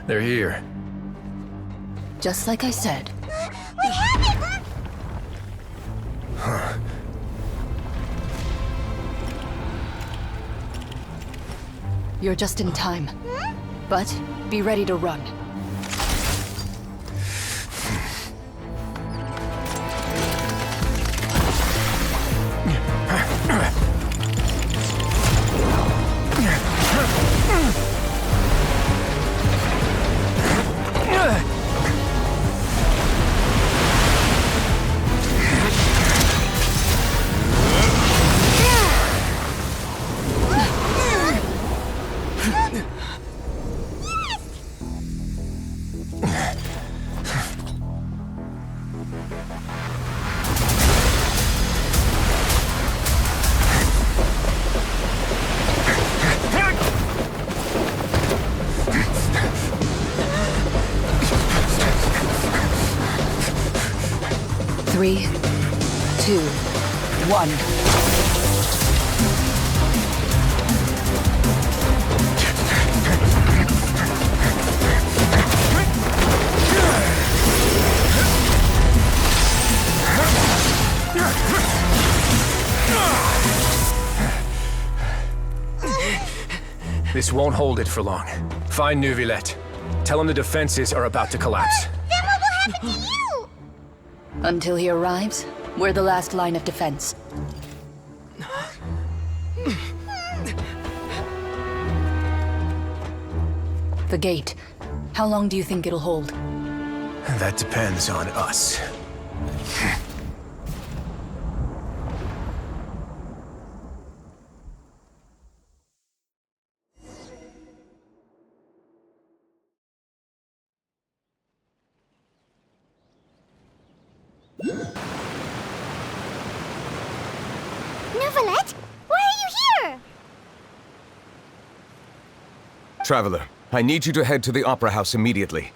They're here.
Just like I said.
We have it!
You're just in time. But be ready to run. Three, 2, 1.
This won't hold it for long. Find Neuvillette. Tell him the defenses are about to collapse.
Then what will happen to you?
Until he arrives, we're the last line of defense. The gate. How long do you think it'll hold?
That depends on us.
Neuvillette? Why are you here?
Traveler, I need you to head to the Opera House immediately.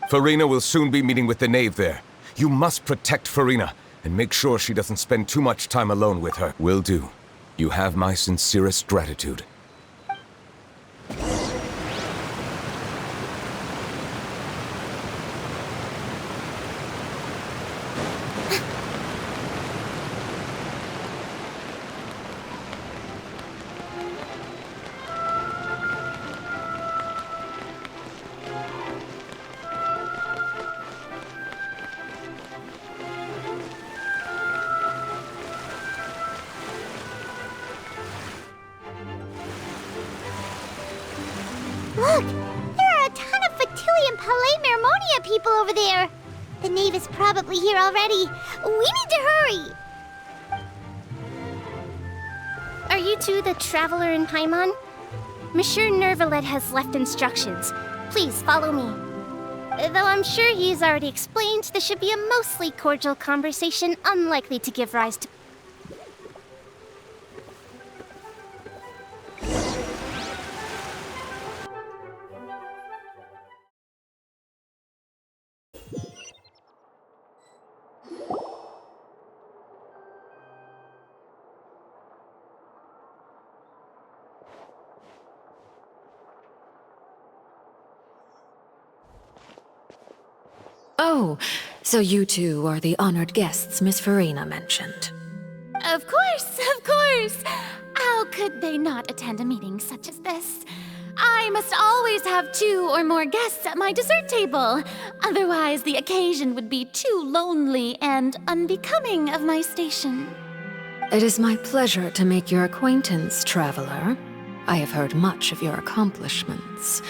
Farina will soon be meeting with the knave there. You must protect Farina, and make sure she doesn't spend too much time alone with her. Will do. You have my sincerest gratitude.
Look! There are a ton of Fatui and Palais Mermonia people over there! The Knave is probably here already. We need to hurry!
Are you two the Traveler in Paimon? Monsieur Nervalet has left instructions. Please follow me. Though I'm sure he's already explained, this should be a mostly cordial conversation, unlikely to give rise to...
Oh, so you two are the honored guests Miss Farina mentioned.
Of course, of course! How could they not attend a meeting such as this? I must always have 2 or more guests at my dessert table. Otherwise, the occasion would be too lonely and unbecoming of my station.
It is my pleasure to make your acquaintance, traveler. I have heard much of your accomplishments.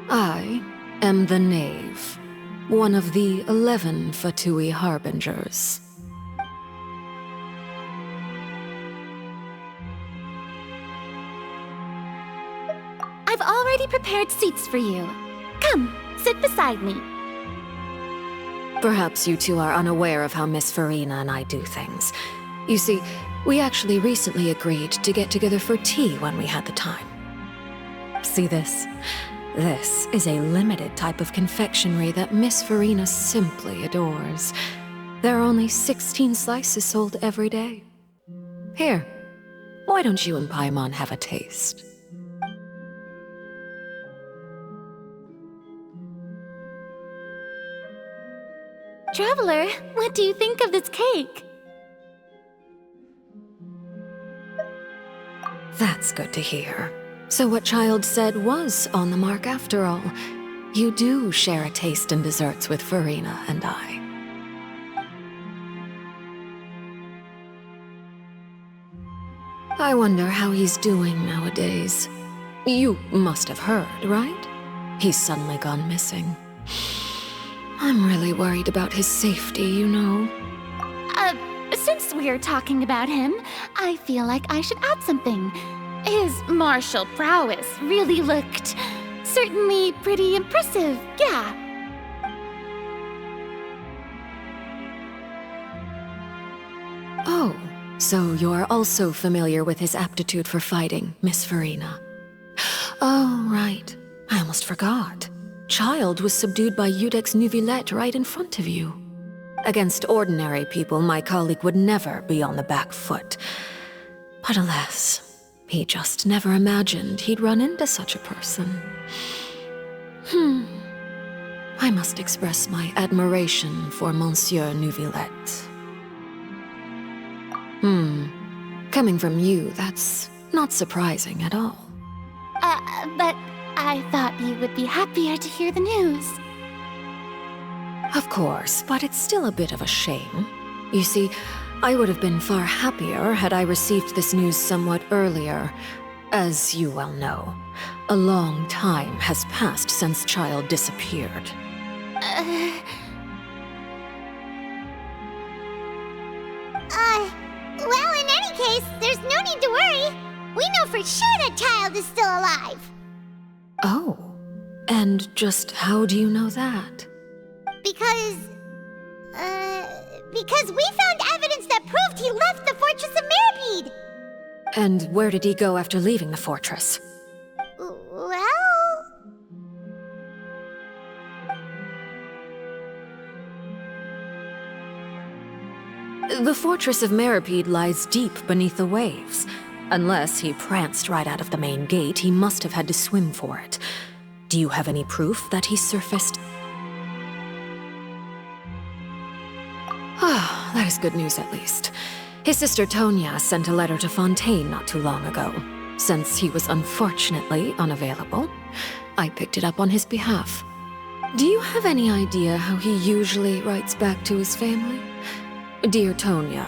I am the Knave, one of the 11 Fatui Harbingers.
I've already prepared seats for you. Come, sit beside me.
Perhaps you two are unaware of how Miss Farina and I do things. You see, we actually recently agreed to get together for tea when we had the time. See this? This is a limited type of confectionery that Miss Farina simply adores. There are only 16 slices sold every day. Here, why don't you and Paimon have a taste?
Traveler, what do you think of this cake?
That's good to hear. So what Child said was on the mark after all. You do share a taste in desserts with Farina and I. I wonder how he's doing nowadays. You must have heard, right? He's suddenly gone missing. I'm really worried about his safety, you know.
Since we're talking about him, I feel like I should add something. His martial prowess really looked certainly pretty impressive, yeah.
Oh, so you're also familiar with his aptitude for fighting, Miss Farina. Oh, right. I almost forgot. Child was subdued by Udex Nuvillette right in front of you. Against ordinary people, my colleague would never be on the back foot. But alas, he just never imagined he'd run into such a person. I must express my admiration for Monsieur Nuvillette. Coming from you, that's not surprising at all.
But I thought you would be happier to hear the news.
Of course, but it's still a bit of a shame. You see, I would have been far happier had I received this news somewhat earlier. As you well know, a long time has passed since Child disappeared.
Well, in any case, there's no need to worry. We know for sure that Child is still alive.
Oh, and just how do you know that?
Because we found evidence that proved he left the Fortress of Meripede.
And where did he go after leaving the fortress?
Well...
The Fortress of Meripede lies deep beneath the waves. Unless he pranced right out of the main gate, he must have had to swim for it. Do you have any proof that he surfaced? Ah, that is good news at least. His sister Tonya sent a letter to Fontaine not too long ago. Since he was unfortunately unavailable, I picked it up on his behalf. Do you have any idea how he usually writes back to his family? Dear Tonya,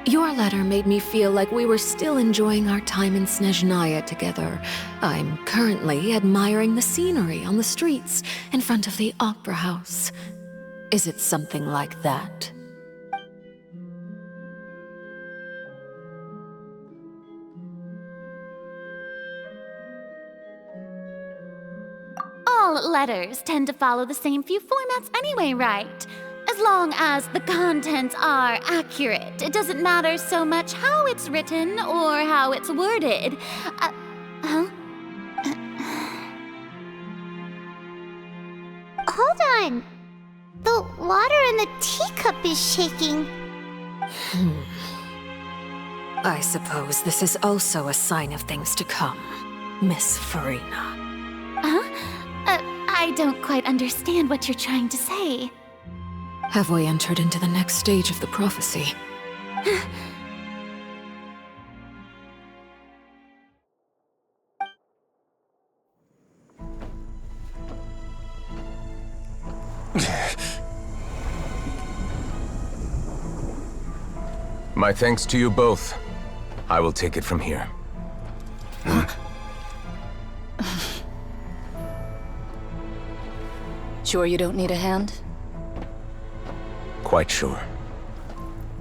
Your letter made me feel like we were still enjoying our time in Snezhnaya together. I'm currently admiring the scenery on the streets in front of the opera house. Is it something like that?
All letters tend to follow the same few formats anyway, right? As long as the contents are accurate, it doesn't matter so much how it's written or how it's worded.
Hold on. The water in the teacup is shaking.
I suppose this is also a sign of things to come, Miss Farina.
I don't quite understand what you're trying to say.
Have we entered into the next stage of the prophecy?
My thanks to you both. I will take it from here.
Sure you don't need a hand?
Quite sure.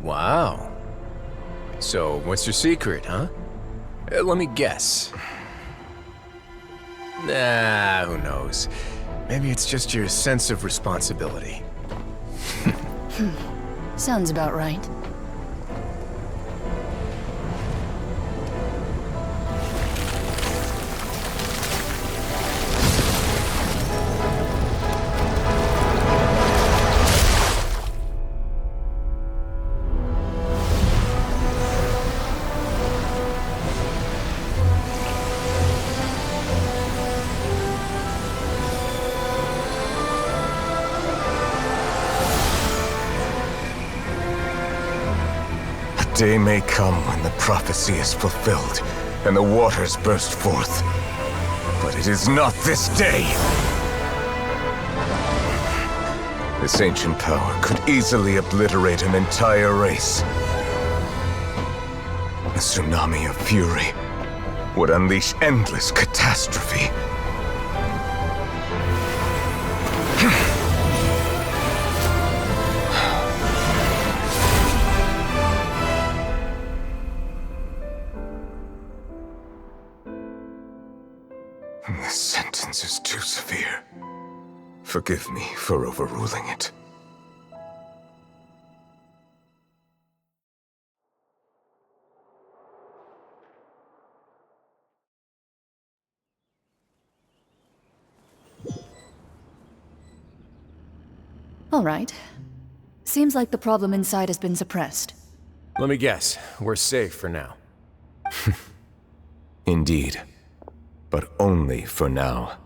Wow. So, what's your secret, huh? Let me guess. Nah, who knows? Maybe it's just your sense of responsibility.
Sounds about right.
A day may come when the prophecy is fulfilled, and the waters burst forth. But it is not this day! This ancient power could easily obliterate an entire race. A tsunami of fury would unleash endless catastrophe. This sentence is too severe. Forgive me for overruling it.
All right. Seems like the problem inside has been suppressed.
Let me guess. We're safe for now.
Indeed. But only for now.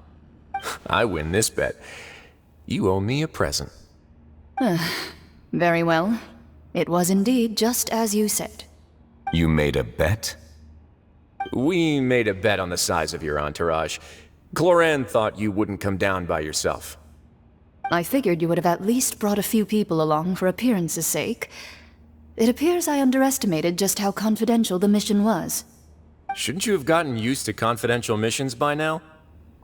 I win this bet. You owe me a present.
Very well. It was indeed just as you said.
You made a bet?
We made a bet on the size of your entourage. Cloran thought you wouldn't come down by yourself.
I figured you would have at least brought a few people along for appearance's sake. It appears I underestimated just how confidential the mission was.
Shouldn't you have gotten used to confidential missions by now?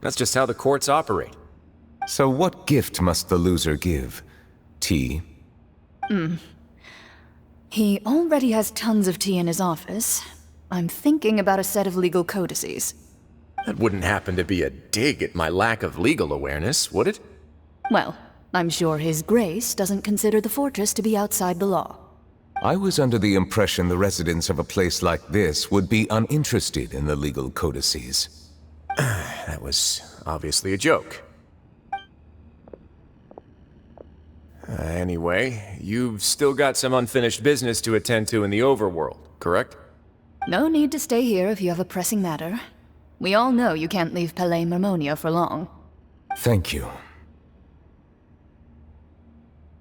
That's just how the courts operate.
So what gift must the loser give? Tea?
He already has tons of tea in his office. I'm thinking about a set of legal codices.
That wouldn't happen to be a dig at my lack of legal awareness, would it?
Well, I'm sure His Grace doesn't consider the fortress to be outside the law.
I was under the impression the residents of a place like this would be uninterested in the legal codices.
That was obviously a joke. Anyway, you've still got some unfinished business to attend to in the overworld, correct?
No need to stay here if you have a pressing matter. We all know you can't leave Palais Mermonia for long.
Thank you.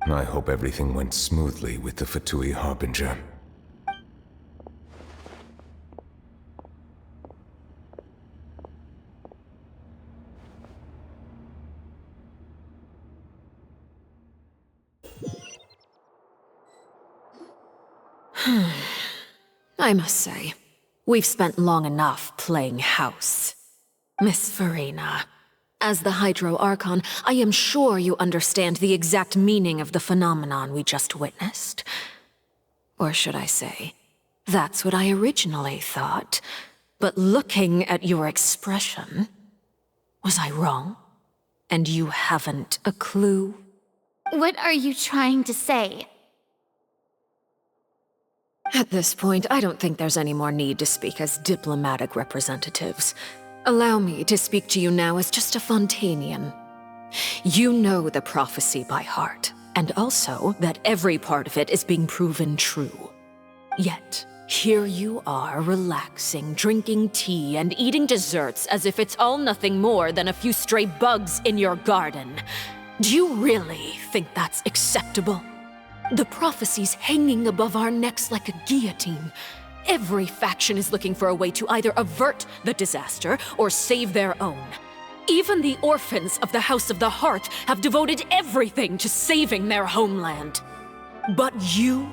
I hope everything went smoothly with the Fatui Harbinger.
I must say, we've spent long enough playing house. Miss Farina, as the Hydro Archon, I am sure you understand the exact meaning of the phenomenon we just witnessed. Or should I say, that's what I originally thought. But looking at your expression, was I wrong? And you haven't a clue?
What are you trying to say?
At this point, I don't think there's any more need to speak as diplomatic representatives. Allow me to speak to you now as just a Fontanian. You know the prophecy by heart, and also that every part of it is being proven true. Yet, here you are relaxing, drinking tea, and eating desserts as if it's all nothing more than a few stray bugs in your garden. Do you really think that's acceptable? The prophecy's hanging above our necks like a guillotine. Every faction is looking for a way to either avert the disaster or save their own. Even the orphans of the House of the Hearth have devoted everything to saving their homeland. But you,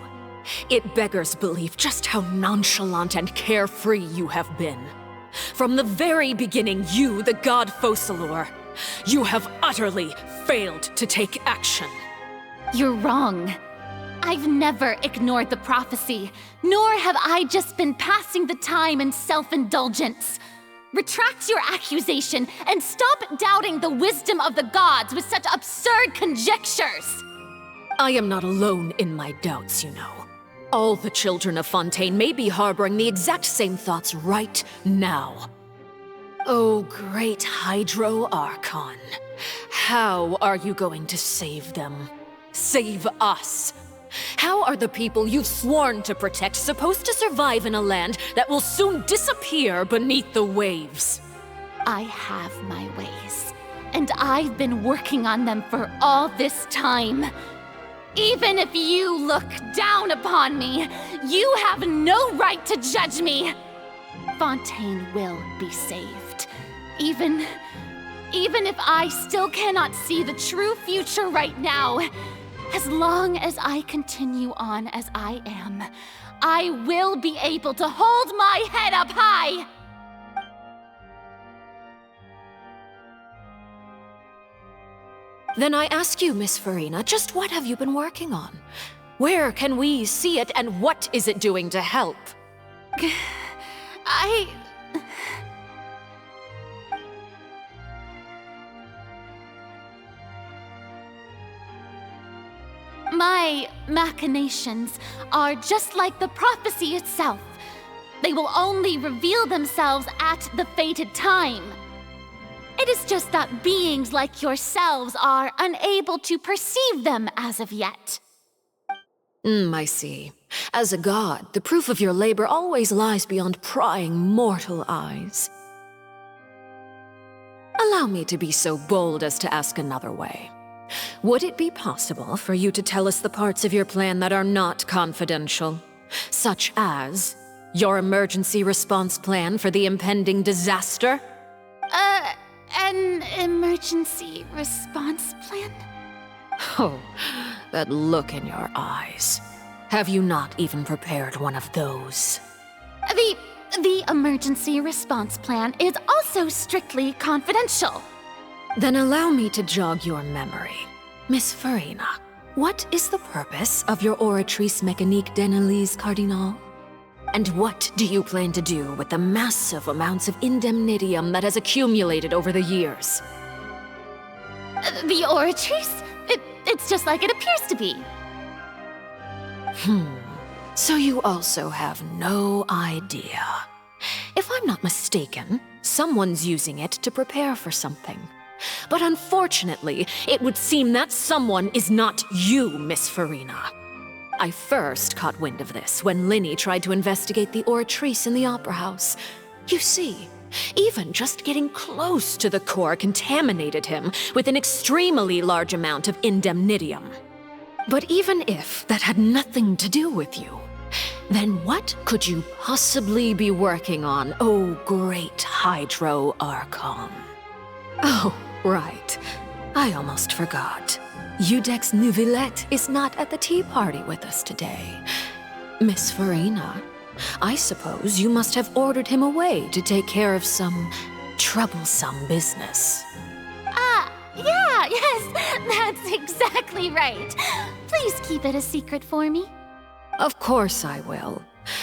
it beggars belief just how nonchalant and carefree you have been. From the very beginning, you, the god Focalor, you have utterly failed to take action.
You're wrong. I've never ignored the prophecy, nor have I just been passing the time in self-indulgence. Retract your accusation and stop doubting the wisdom of the gods with such absurd conjectures!
I am not alone in my doubts, you know. All the children of Fontaine may be harboring the exact same thoughts right now. Oh, great Hydro Archon. How are you going to save them? Save us? How are the people you've sworn to protect supposed to survive in a land that will soon disappear beneath the waves?
I have my ways, and I've been working on them for all this time. Even if you look down upon me, you have no right to judge me. Fontaine will be saved. Even if I still cannot see the true future right now, as long as I continue on as I am, I will be able to hold my head up high!
Then I ask you, Miss Farina, just what have you been working on? Where can we see it, and what is it doing to help?
My machinations are just like the prophecy itself. They will only reveal themselves at the fated time. It is just that beings like yourselves are unable to perceive them as of yet.
I see. As a god, the proof of your labor always lies beyond prying mortal eyes. Allow me to be so bold as to ask another way. Would it be possible for you to tell us the parts of your plan that are not confidential? Such as your emergency response plan for the impending disaster?
An emergency response plan?
Oh, that look in your eyes. Have you not even prepared one of those?
The emergency response plan is also strictly confidential.
Then allow me to jog your memory. Miss Farina, what is the purpose of your Oratrice Mécanique d'Analyse Cardinal? And what do you plan to do with the massive amounts of indemnitium that has accumulated over the years?
The Oratrice? It's just like it appears to be.
So you also have no idea. If I'm not mistaken, someone's using it to prepare for something. But unfortunately, it would seem that someone is not you, Miss Farina. I first caught wind of this when Linny tried to investigate the Oratrice in the Opera House. You see, even just getting close to the core contaminated him with an extremely large amount of indemnitium. But even if that had nothing to do with you, then what could you possibly be working on, oh great Hydro Archon? Oh, right. I almost forgot. Udex Neuvillette is not at the tea party with us today. Miss Farina, I suppose you must have ordered him away to take care of some troublesome business.
Yes, that's exactly right. Please keep it a secret for me.
Of course I will.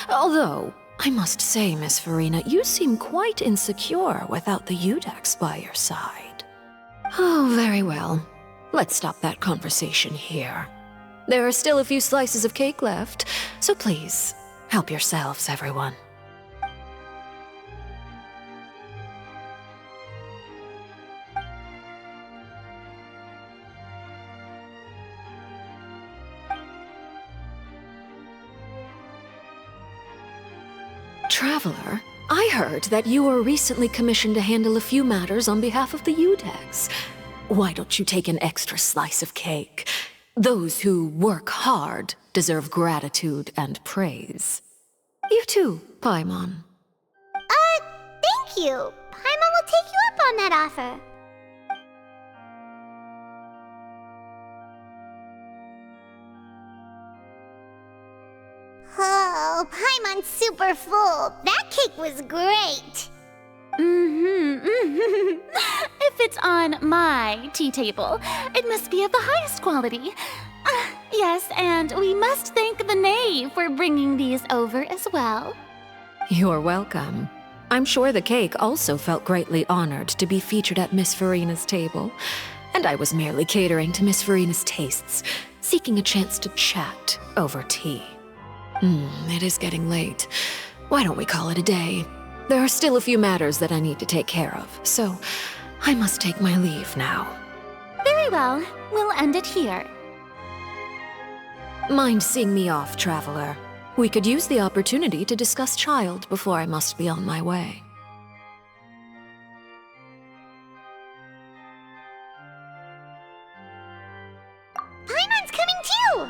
Although, I must say, Miss Farina, you seem quite insecure without the Udex by your side. Oh, very well. Let's stop that conversation here. There are still a few slices of cake left, so please, help yourselves, everyone. Traveler, I heard that you were recently commissioned to handle a few matters on behalf of the Udex. Why don't you take an extra slice of cake? Those who work hard deserve gratitude and praise. You too, Paimon.
Thank you. Paimon will take you up on that offer. Oh, Paimon's super full. That cake was great.
If it's on my tea table, it must be of the highest quality. Yes, and we must thank the knave for bringing these over as well.
You're welcome. I'm sure the cake also felt greatly honored to be featured at Miss Farina's table, and I was merely catering to Miss Farina's tastes, seeking a chance to chat over tea. It is getting late. Why don't we call it a day? There are still a few matters that I need to take care of, so I must take my leave now.
Very well. We'll end it here.
Mind seeing me off, Traveler? We could use the opportunity to discuss Child before I must be on my way.
Paimon's coming too!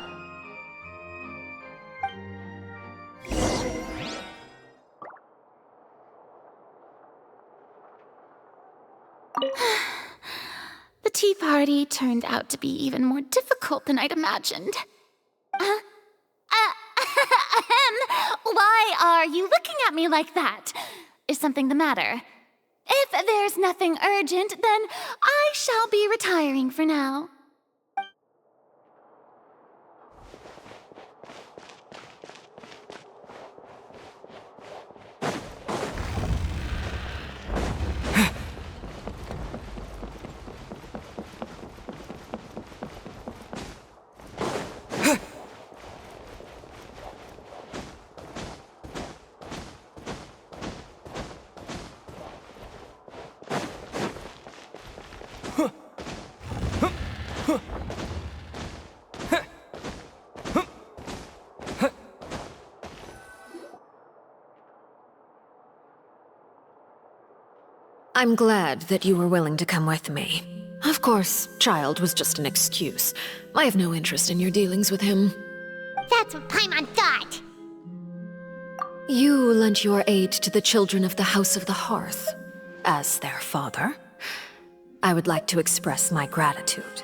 The tea party turned out to be even more difficult than I'd imagined. Why are you looking at me like that? Is something the matter? If there's nothing urgent, then I shall be retiring for now.
I'm glad that you were willing to come with me. Of course, Child was just an excuse. I have no interest in your dealings with him.
That's what Paimon thought.
You lent your aid to the children of the House of the Hearth. As their father, I would like to express my gratitude.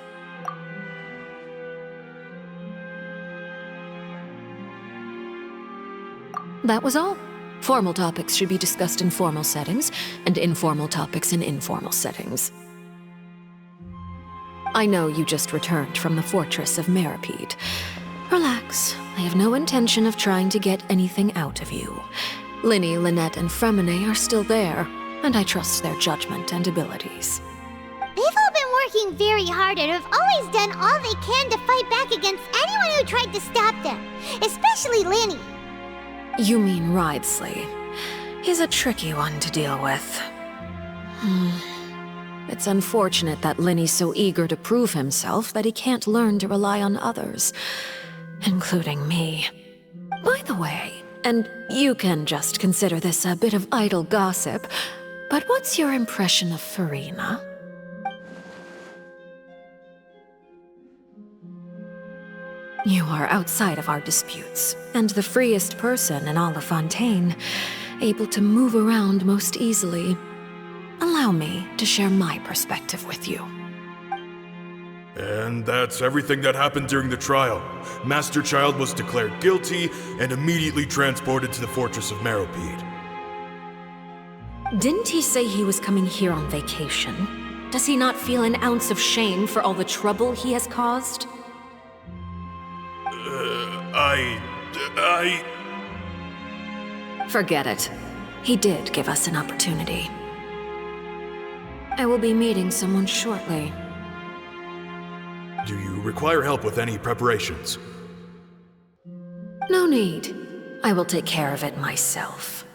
That was all. Formal topics should be discussed in formal settings, and informal topics in informal settings. I know you just returned from the fortress of Meripede. Relax. I have no intention of trying to get anything out of you. Linny, Lynette, and Fremine are still there, and I trust their judgment and abilities.
They've all been working very hard and have always done all they can to fight back against anyone who tried to stop them, especially Linny.
You mean Ridesley. He's a tricky one to deal with. It's unfortunate that Linny's so eager to prove himself that he can't learn to rely on others, including me. By the way, and you can just consider this a bit of idle gossip, but what's your impression of Farina? You are outside of our disputes, and the freest person in all of Fontaine, able to move around most easily. Allow me to share my perspective with you.
And that's everything that happened during the trial. Master Child was declared guilty and immediately transported to the Fortress of Meropide.
Didn't he say he was coming here on vacation? Does he not feel an ounce of shame for all the trouble he has caused? Forget it. He did give us an opportunity. I will be meeting someone shortly.
Do you require help with any preparations?
No need. I will take care of it myself.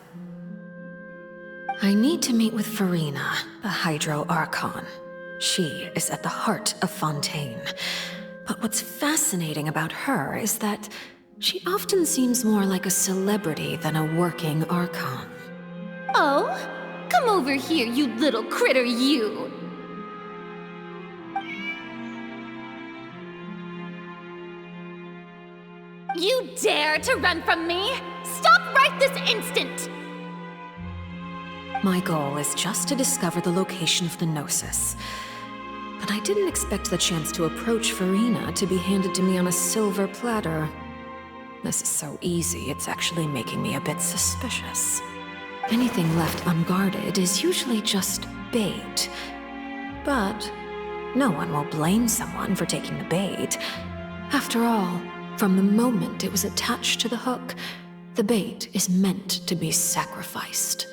I need to meet with Farina, the Hydro Archon. She is at the heart of Fontaine. But what's fascinating about her is that she often seems more like a celebrity than a working Archon.
Oh? Come over here, you little critter, you! You dare to run from me? Stop right this instant!
My goal is just to discover the location of the Gnosis. But I didn't expect the chance to approach Farina to be handed to me on a silver platter. This is so easy, it's actually making me a bit suspicious. Anything left unguarded is usually just bait. But no one will blame someone for taking the bait. After all, from the moment it was attached to the hook, the bait is meant to be sacrificed.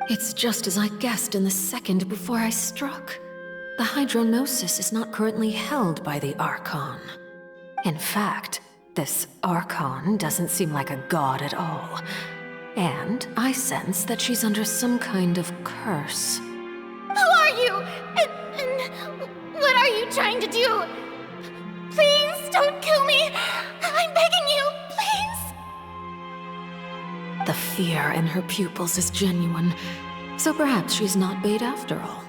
It's just as I guessed in the second before I struck. The Hydronosis is not currently held by the Archon. In fact, this Archon doesn't seem like a god at all. And I sense that she's under some kind of curse.
Who are you? And what are you trying to do? Please don't kill me! I'm begging you, please!
The fear in her pupils is genuine, so perhaps she's not bait after all.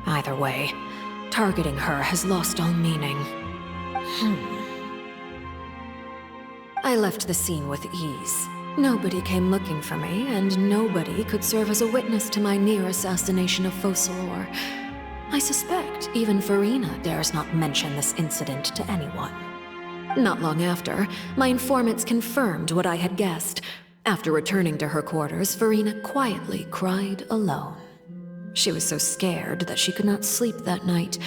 Either way, targeting her has lost all meaning. I left the scene with ease. Nobody came looking for me, and nobody could serve as a witness to my near assassination of Focalor. I suspect even Farina dares not mention this incident to anyone. Not long after, my informants confirmed what I had guessed. After returning to her quarters, Farina quietly cried alone. She was so scared that she could not sleep that night,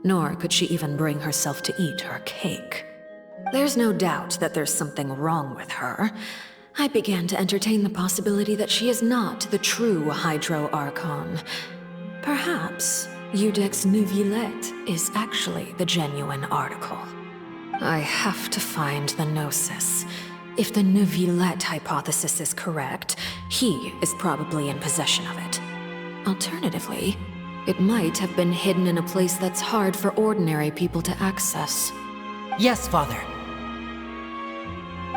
nor could she even bring herself to eat her cake. There's no doubt that there's something wrong with her. I began to entertain the possibility that she is not the true Hydro Archon. Perhaps Iudex Neuvillette is actually the genuine article. I have to find the Gnosis. If the Neuvillette hypothesis is correct, he is probably in possession of it. Alternatively, it might have been hidden in a place that's hard for ordinary people to access.
Yes, Father.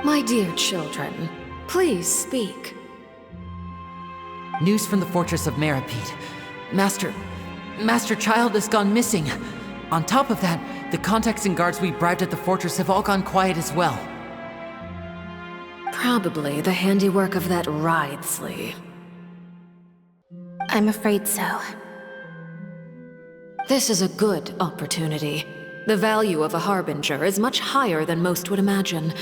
My dear children, please speak.
News from the Fortress of Meropide. Master Child has gone missing. On top of that, the contacts and guards we bribed at the fortress have all gone quiet as well.
Probably the handiwork of that Ridesley.
I'm afraid so.
This is a good opportunity. The value of a Harbinger is much higher than most would imagine.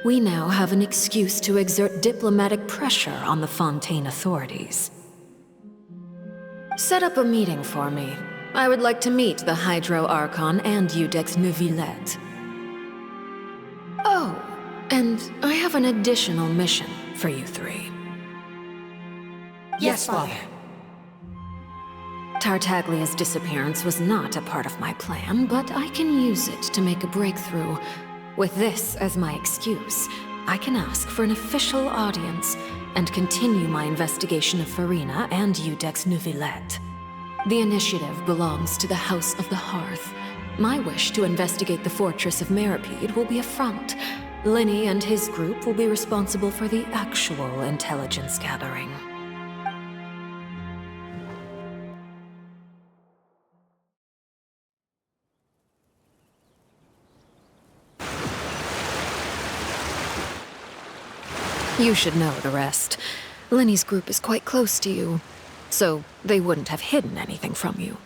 We now have an excuse to exert diplomatic pressure on the Fontaine authorities. Set up a meeting for me. I would like to meet the Hydro Archon and Iudex Neuvillette. Oh, and I have an additional mission for you three.
Yes, Father.
Tartaglia's disappearance was not a part of my plan, but I can use it to make a breakthrough. With this as my excuse, I can ask for an official audience and continue my investigation of Farina and Iudex Neuvillette. The initiative belongs to the House of the Hearth. My wish to investigate the Fortress of Meropide will be a front. Linny and his group will be responsible for the actual intelligence gathering. You should know the rest. Linny's group is quite close to you. so they wouldn't have hidden anything from you.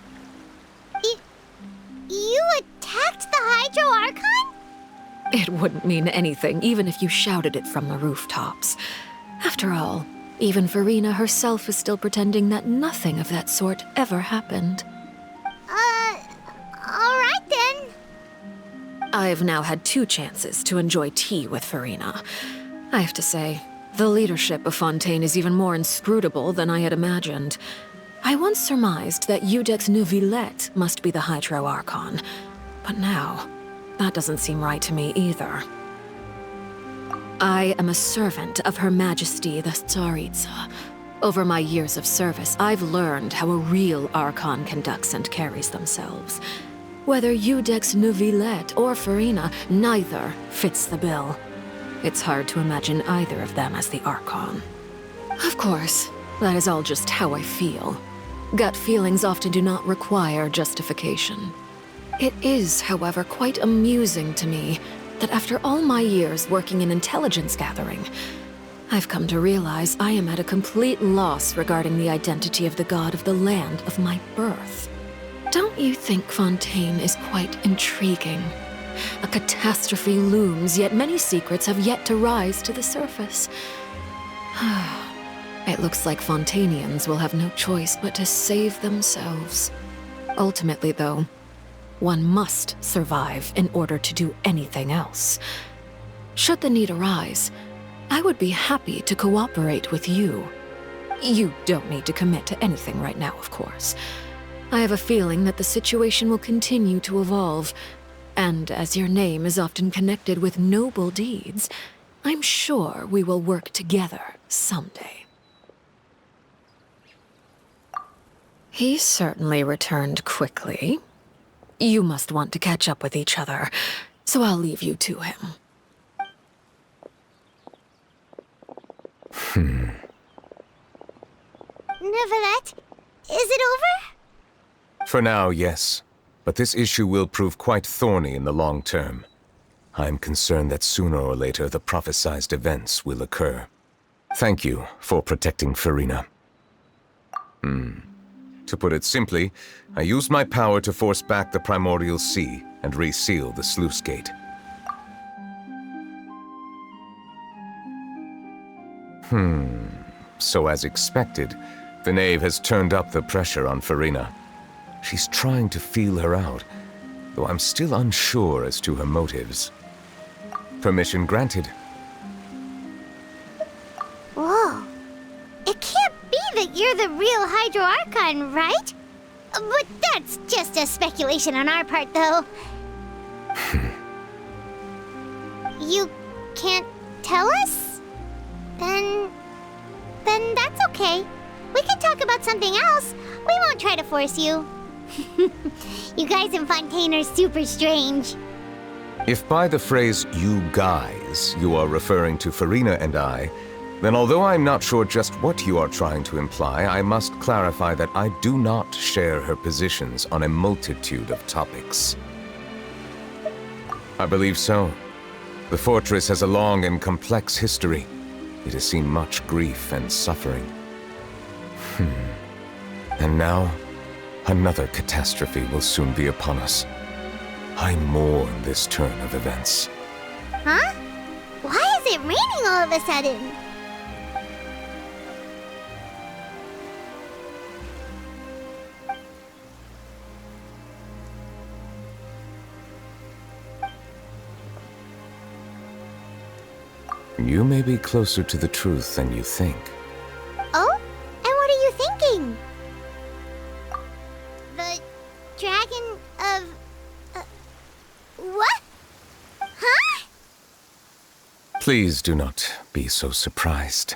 You attacked the Hydro Archon?
It wouldn't mean anything, even if you shouted it from the rooftops. After all, even Furina herself is still pretending that nothing of that sort ever happened.
Alright then.
I've now had 2 chances to enjoy tea with Furina. I have to say, the leadership of Fontaine is even more inscrutable than I had imagined. I once surmised that Iudex Neuvillette must be the Hydro Archon, but now, that doesn't seem right to me either. I am a servant of Her Majesty the Tsaritsa. Over my years of service, I've learned how a real Archon conducts and carries themselves. Whether Iudex Neuvillette or Furina, neither fits the bill. It's hard to imagine either of them as the Archon. Of course, that is all just how I feel. Gut feelings often do not require justification. It is, however, quite amusing to me that after all my years working in intelligence gathering, I've come to realize I am at a complete loss regarding the identity of the god of the land of my birth. Don't you think Fontaine is quite intriguing? A catastrophe looms, yet many secrets have yet to rise to the surface. It looks like Fontainians will have no choice but to save themselves. Ultimately, though, one must survive in order to do anything else. Should the need arise, I would be happy to cooperate with you. You don't need to commit to anything right now, of course. I have a feeling that the situation will continue to evolve, and as your name is often connected with noble deeds, I'm sure we will work together someday. He certainly returned quickly. You must want to catch up with each other, so I'll leave you to him.
Neuvillette, is it over?
For now, yes. But this issue will prove quite thorny in the long term. I'm concerned that sooner or later the prophesized events will occur. Thank you for protecting Furina. To put it simply, I used my power to force back the Primordial Sea and reseal the sluice gate. So as expected, the knave has turned up the pressure on Furina. She's trying to feel her out, though I'm still unsure as to her motives. Permission granted.
Whoa. It can't be that you're the real Hydro Archon, right? But that's just a speculation on our part, though. You can't tell us? Then that's okay. We can talk about something else. We won't try to force you. You guys in Fontaine are super strange.
If by the phrase, you guys, you are referring to Furina and I, then although I'm not sure just what you are trying to imply, I must clarify that I do not share her positions on a multitude of topics. I believe so. The fortress has a long and complex history. It has seen much grief and suffering. And now, another catastrophe will soon be upon us. I mourn this turn of events.
Huh? Why is it raining all of a sudden?
You may be closer to the truth than you think.
Oh? And what are you thinking? The dragon of... what? Huh?
Please do not be so surprised.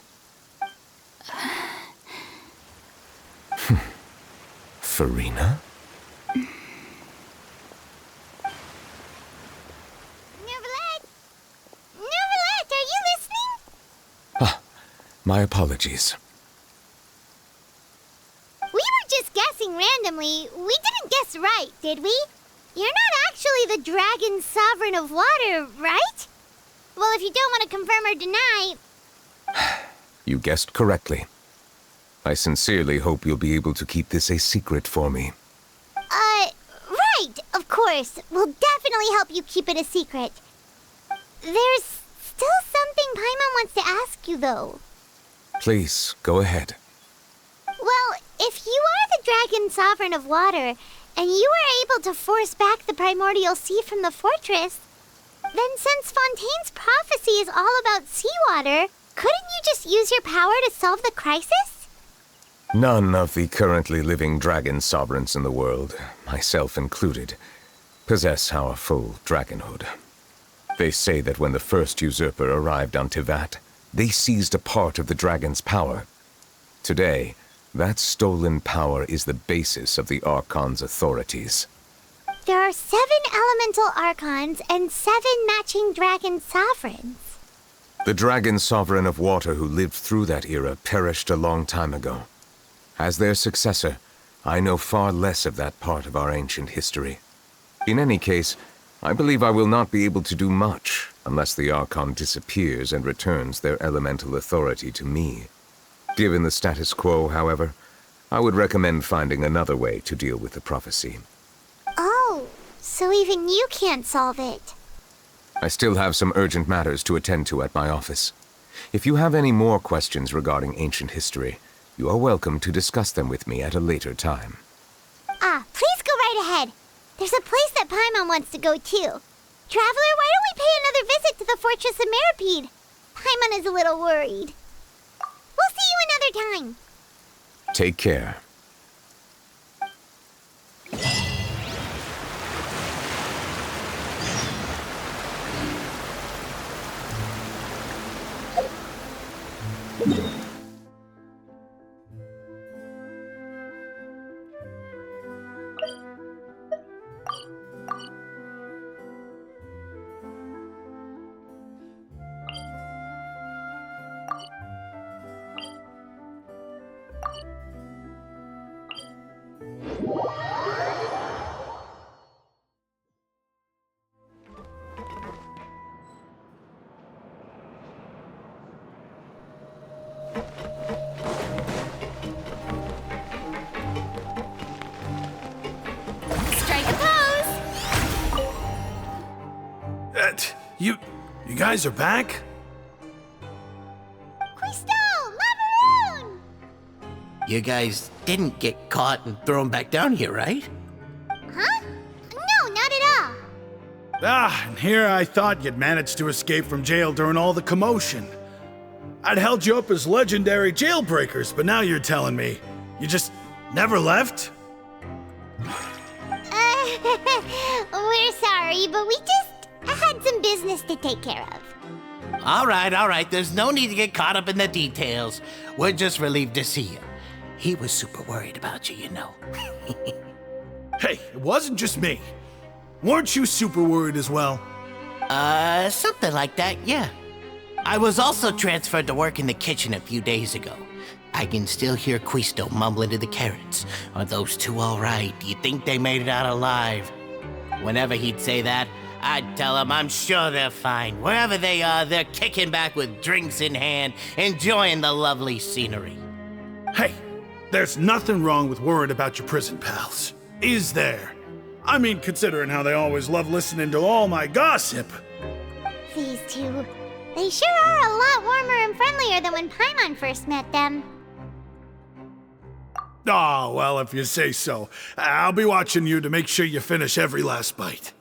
Furina? My apologies.
We were just guessing randomly. We didn't guess right, did we? You're not actually the dragon sovereign of water, right? Well, if you don't want to confirm or deny...
You guessed correctly. I sincerely hope you'll be able to keep this a secret for me.
Right, of course. We'll definitely help you keep it a secret. There's still something Paimon wants to ask you, though.
Please, go ahead.
Well, if you are the Dragon Sovereign of Water, and you were able to force back the Primordial Sea from the fortress, then since Fontaine's prophecy is all about seawater, couldn't you just use your power to solve the crisis?
None of the currently living dragon sovereigns in the world, myself included, possess our full dragonhood. They say that when the first usurper arrived on Tivat, they seized a part of the dragon's power. Today, that stolen power is the basis of the Archon's authorities.
There are 7 elemental Archons and 7 matching dragon sovereigns.
The dragon sovereign of water who lived through that era perished a long time ago. As their successor, I know far less of that part of our ancient history. In any case, I believe I will not be able to do much unless the Archon disappears and returns their elemental authority to me. Given the status quo, however, I would recommend finding another way to deal with the prophecy.
Oh, so even you can't solve it.
I still have some urgent matters to attend to at my office. If you have any more questions regarding ancient history, you are welcome to discuss them with me at a later time.
Please go right ahead. There's a place that Paimon wants to go too. Traveler, why don't we pay another visit to the Fortress of Meripede? Paimon is a little worried. We'll see you another time.
Take care.
You guys are back?
You guys didn't get caught and thrown back down here, right?
Huh? No, not at all.
And here I thought you'd managed to escape from jail during all the commotion. I'd held you up as legendary jailbreakers, but now you're telling me you just never left?
We're sorry, but we just had some business to take care of.
All right. There's no need to get caught up in the details. We're just relieved to see you. He was super worried about you, you know.
Hey, it wasn't just me. Weren't you super worried as well?
Something like that, yeah. I was also transferred to work in the kitchen a few days ago. I can still hear Quisto mumbling to the carrots. Are those two all right? Do you think they made it out alive? Whenever he'd say that, I'd tell him I'm sure they're fine. Wherever they are, they're kicking back with drinks in hand, enjoying the lovely scenery.
Hey, there's nothing wrong with worrying about your prison pals, is there? I mean, considering how they always love listening to all my gossip.
These two, they sure are a lot warmer and friendlier than when Paimon first met them.
Oh, well, if you say so. I'll be watching you to make sure you finish every last bite.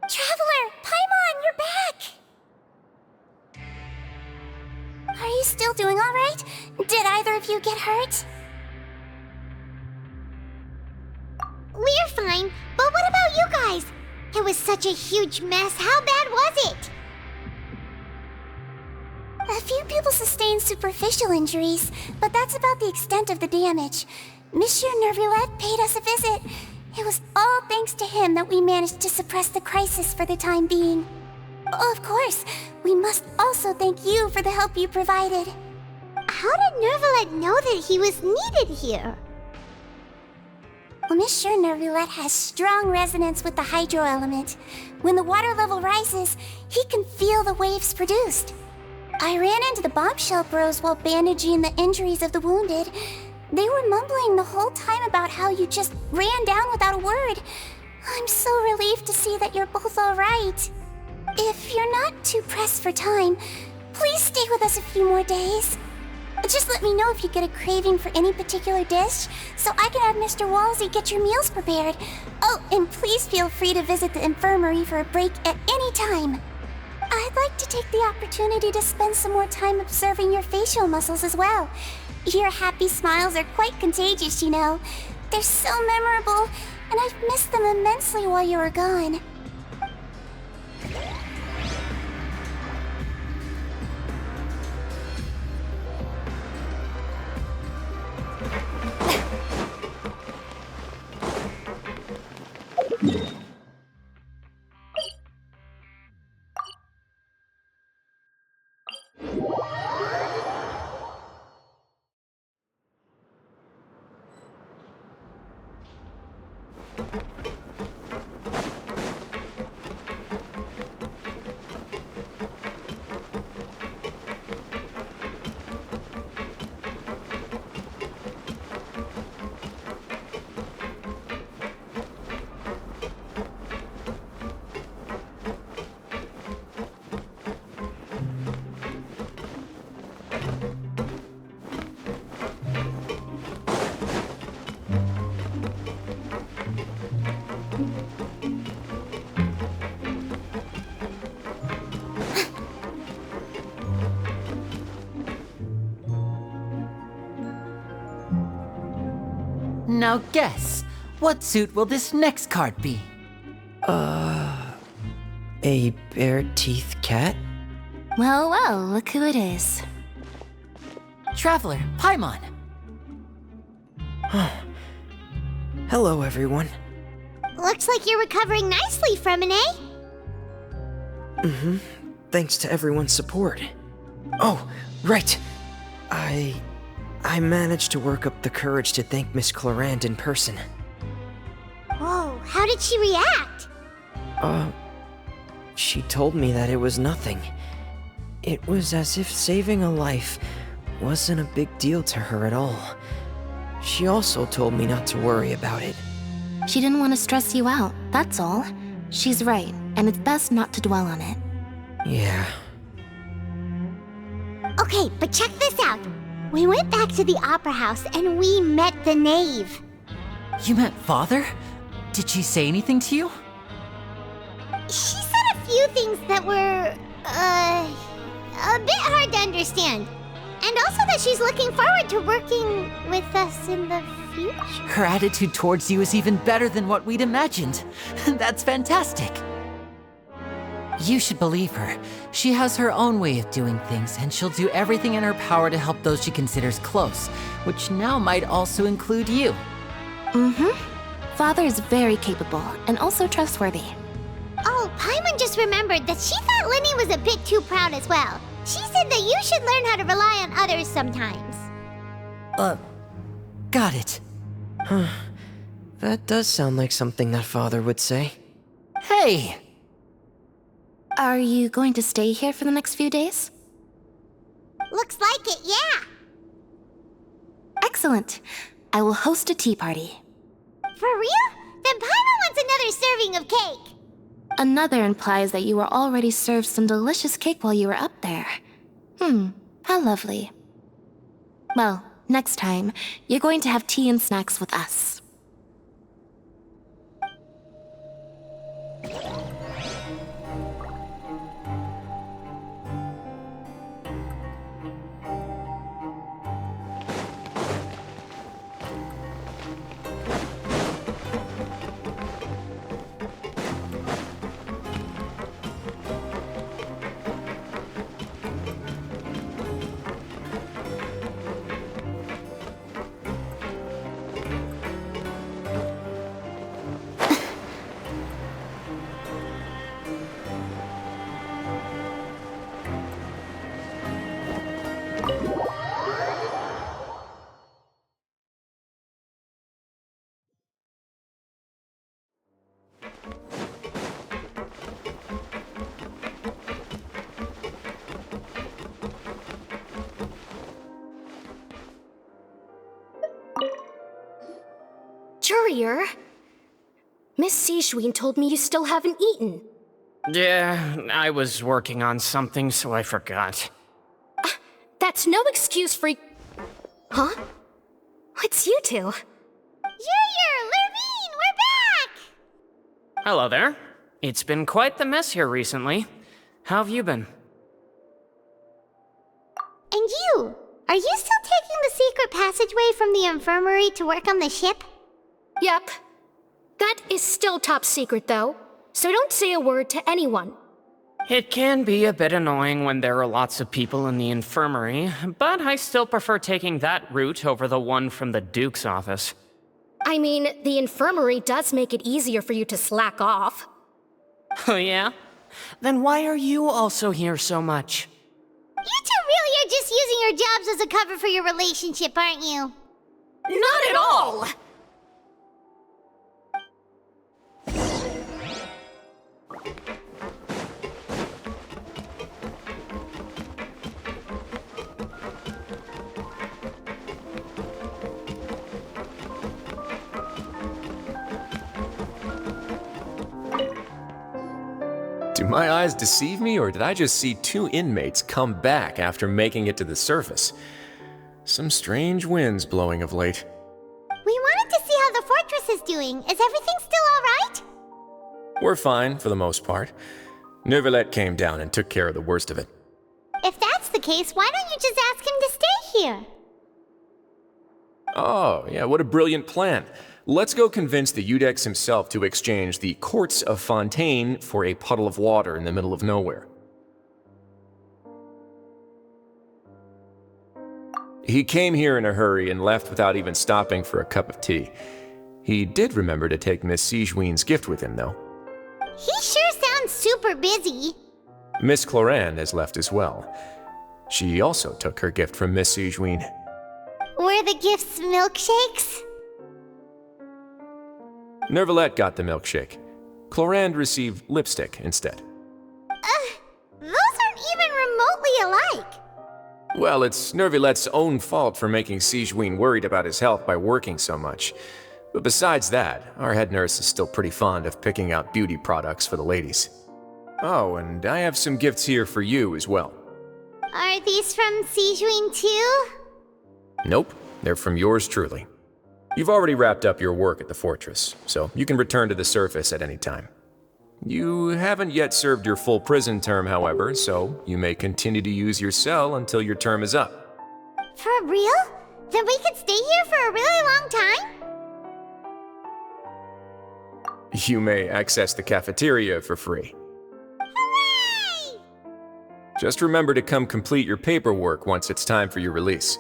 Traveler, Paimon, you're back! Are you still doing all right? Did either of you get hurt?
We're fine, but what about you guys? It was such a huge mess. How bad was it?
A few people sustained superficial injuries, but that's about the extent of the damage. Monsieur Nervulette paid us a visit. It was all thanks to him that we managed to suppress the crisis for the time being. Of course, we must also thank you for the help you provided.
How did Nervalet know that he was needed here?
Well, Miss sure Nervalet has strong resonance with the hydro element. When the water level rises, he can feel the waves produced. I ran into the bombshell bros while bandaging the injuries of the wounded. They were mumbling the whole time about how you just ran down without a word. I'm so relieved to see that you're both alright. If you're not too pressed for time, please stay with us a few more days. Just let me know if you get a craving for any particular dish, so I can have Mr. Walsey get your meals prepared. Oh, and please feel free to visit the infirmary for a break at any time. I'd like to take the opportunity to spend some more time observing your facial muscles as well. Your happy smiles are quite contagious, you know. They're so memorable, and I've missed them immensely while you were gone.
Now guess, what suit will this next card be?
A bare-teeth cat?
Well, well, look who it is.
Traveler, Paimon.
Hello, everyone.
Looks like you're recovering nicely from it, eh?
Mm-hmm. Thanks to everyone's support. Oh, right. I managed to work up the courage to thank Miss Clarant in person.
Whoa, how did she react?
She told me that it was nothing. It was as if saving a life wasn't a big deal to her at all. She also told me not to worry about it.
She didn't want to stress you out, that's all. She's right, and it's best not to dwell on it.
Yeah.
Okay, but check this out. We went back to the opera house and we met the knave.
You met Father? Did she say anything to you?
She said a few things that were, a bit hard to understand. And also that she's looking forward to working with us in the future.
Her attitude towards you is even better than what we'd imagined. That's fantastic. You should believe her. She has her own way of doing things, and she'll do everything in her power to help those she considers close, which now might also include you.
Mm-hmm. Father is very capable, and also trustworthy.
Oh, Paimon just remembered that she thought Linny was a bit too proud as well. She said that you should learn how to rely on others sometimes.
Got it.
Huh. That does sound like something that Father would say.
Hey!
Are you going to stay here for the next few days?
Looks like it, yeah.
Excellent. I will host a tea party.
For real? Then Paimon wants another serving of cake.
Another implies that you were already served some delicious cake while you were up there. How lovely. Well, next time, you're going to have tea and snacks with us.
earlier, Miss Sishween told me you still haven't eaten.
Yeah, I was working on something, so I forgot.
That's no excuse for... Huh? It's you two.
Yer, Lurvine, we're back!
Hello there. It's been quite the mess here recently. How have you been?
And you? Are you still taking the secret passageway from the infirmary to work on the ship?
Yep. That is still top secret, though, so don't say a word to anyone.
It can be a bit annoying when there are lots of people in the infirmary, but I still prefer taking that route over the one from the Duke's office.
I mean, the infirmary does make it easier for you to slack off.
Oh yeah? Then why are you also here so much?
You two really are just using your jobs as a cover for your relationship, aren't you?
Not at all!
Do my eyes deceive me, or did I just see two inmates come back after making it to the surface? Some strange winds blowing of late.
We wanted to see how the fortress is doing. Is everything still alright?
We're fine, for the most part. Neuvillette came down and took care of the worst of it.
If that's the case, why don't you just ask him to stay here?
Oh, yeah, what a brilliant plan. Let's go convince the Udex himself to exchange the Courts of Fontaine for a puddle of water in the middle of nowhere. He came here in a hurry and left without even stopping for a cup of tea. He did remember to take Miss Sishween's gift with him, though.
He sure sounds super busy.
Miss Cloran has left as well. She also took her gift from Miss Sishween.
Were the gifts milkshakes?
Neuvillette got the milkshake. Clorand received lipstick instead.
Those aren't even remotely alike.
Well, it's Neuvillette's own fault for making Sishween worried about his health by working so much. But besides that, our head nurse is still pretty fond of picking out beauty products for the ladies. Oh, and I have some gifts here for you as well.
Are these from Sishween too?
Nope, they're from yours truly. You've already wrapped up your work at the fortress, so you can return to the surface at any time. You haven't yet served your full prison term, however, so you may continue to use your cell until your term is up.
For real? Then we could stay here for a really long time?
You may access the cafeteria for free.
Hooray!
Just remember to come complete your paperwork once it's time for your release.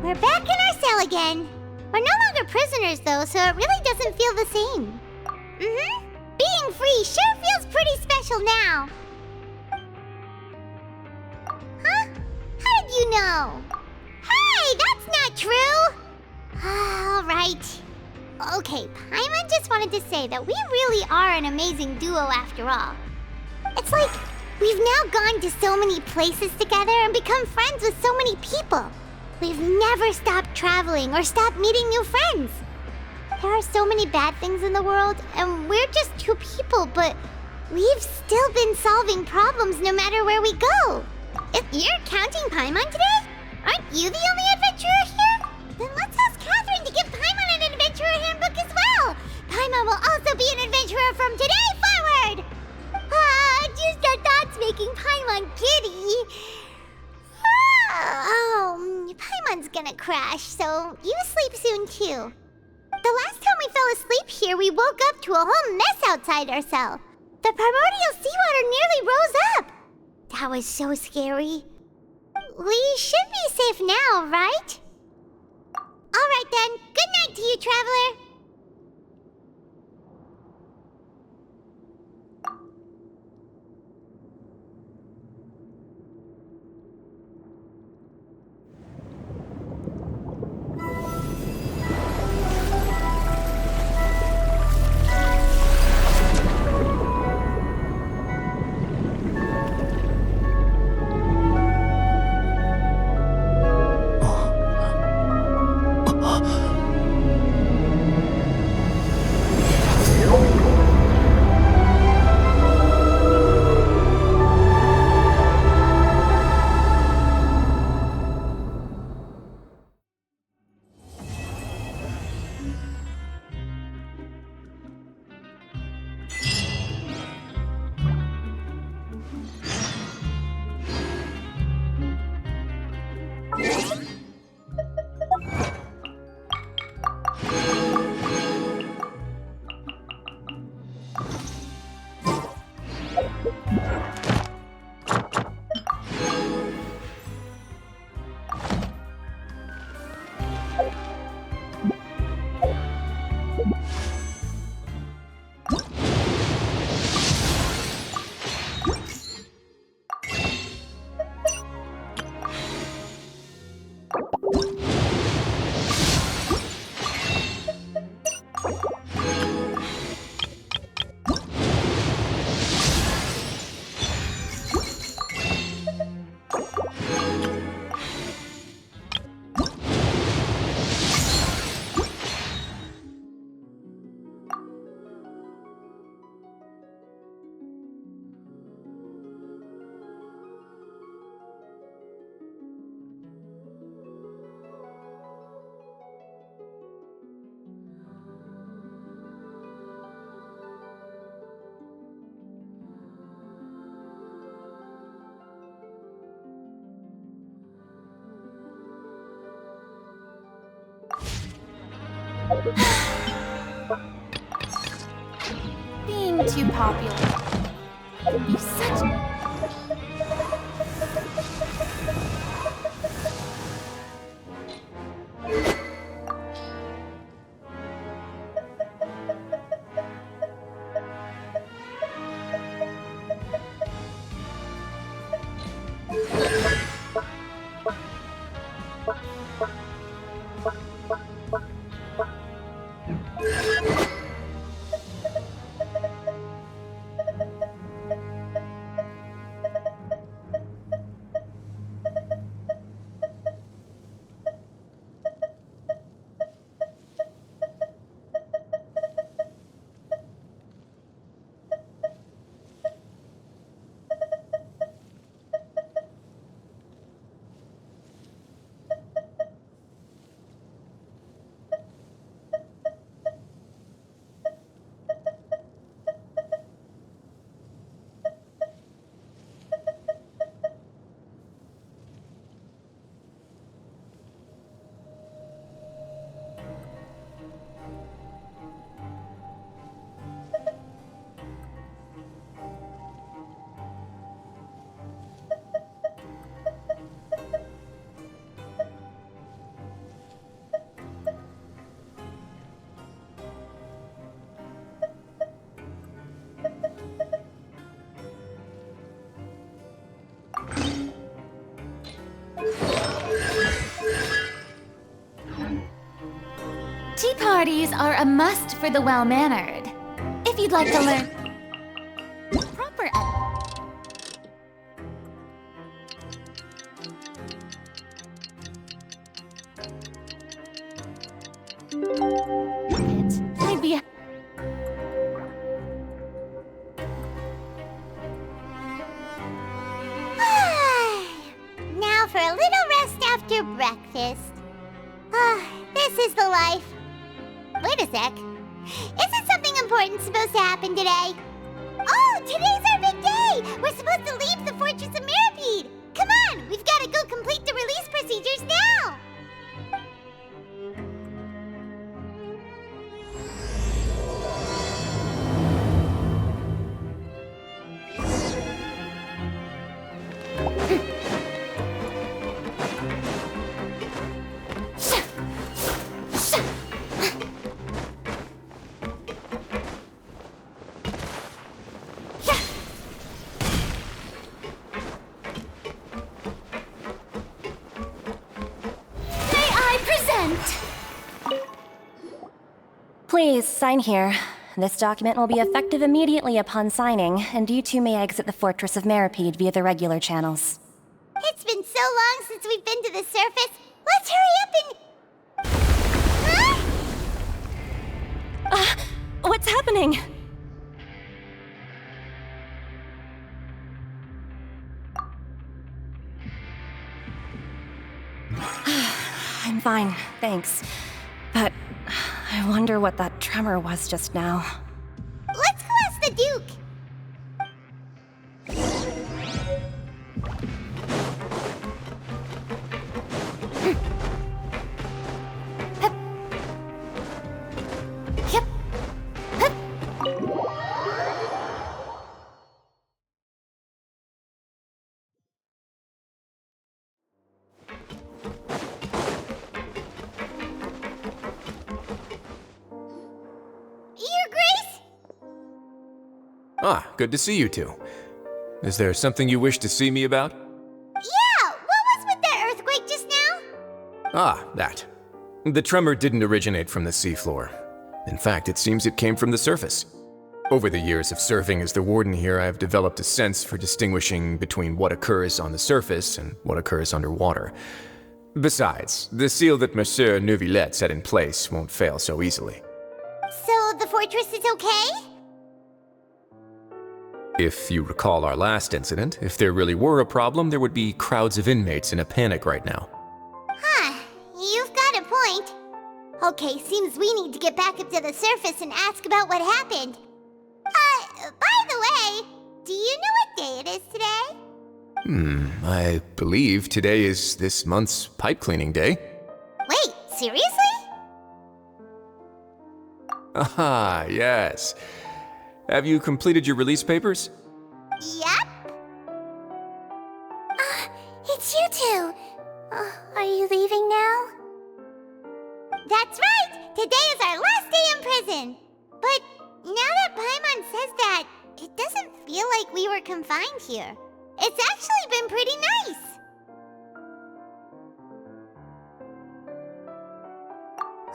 We're back in our cell again. We're no longer prisoners, though, so it really doesn't feel the same. Being free sure feels pretty special now. Huh? How did you know? Hey, that's not true! Alright. Okay, Paimon just wanted to say that we really are an amazing duo after all. It's like we've now gone to so many places together and become friends with so many people. We've never stopped traveling or stopped meeting new friends. There are so many bad things in the world, and we're just two people, but we've still been solving problems no matter where we go. If you're counting Paimon today, aren't you the only adventurer here? Then let's ask Catherine to give Paimon an adventure handbook as well! Paimon will also be an adventurer from today forward! Just the thoughts making Paimon giddy. Paimon's gonna crash, so you sleep soon too. The last time we fell asleep here, we woke up to a whole mess outside our cell. The primordial seawater nearly rose up. That was so scary. We should be safe now, right? Alright then, good night to you, Traveler.
Being too popular. You such... Tea parties are a must for the well-mannered. If you'd like to learn proper I'd be
now for a little rest after breakfast. This is the life. Wait a a sec. Isn't something important supposed to happen today? Oh, today's our big day! We're supposed to leave the Fortress of Mirapede! Come on, we've got to go complete the release procedures now!
Please, sign here. This document will be effective immediately upon signing, and you two may exit the Fortress of Mirapede via the regular channels.
It's been so long since we've been to the surface. Let's hurry up and...
What's happening? I'm fine, thanks. But I wonder what that tremor was just now.
Let's go ask the Duke!
Ah, good to see you two. Is there something you wish to see me about?
Yeah! What was with that earthquake just now?
Ah, that. The tremor didn't originate from the seafloor. In fact, it seems it came from the surface. Over the years of serving as the warden here, I have developed a sense for distinguishing between what occurs on the surface and what occurs underwater. Besides, the seal that Monsieur Neuvillette set in place won't fail so easily.
So the fortress is okay?
If you recall our last incident, if there really were a problem, there would be crowds of inmates in a panic right now.
Huh, you've got a point. Okay, seems we need to get back up to the surface and ask about what happened. By the way, do you know what day it is today?
I believe today is this month's pipe cleaning day.
Wait, seriously?
Aha, yes. Have you completed your release papers?
Yep.
It's you two. Are you leaving now?
That's right! Today is our last day in prison! But now that Paimon says that, it doesn't feel like we were confined here. It's actually been pretty nice!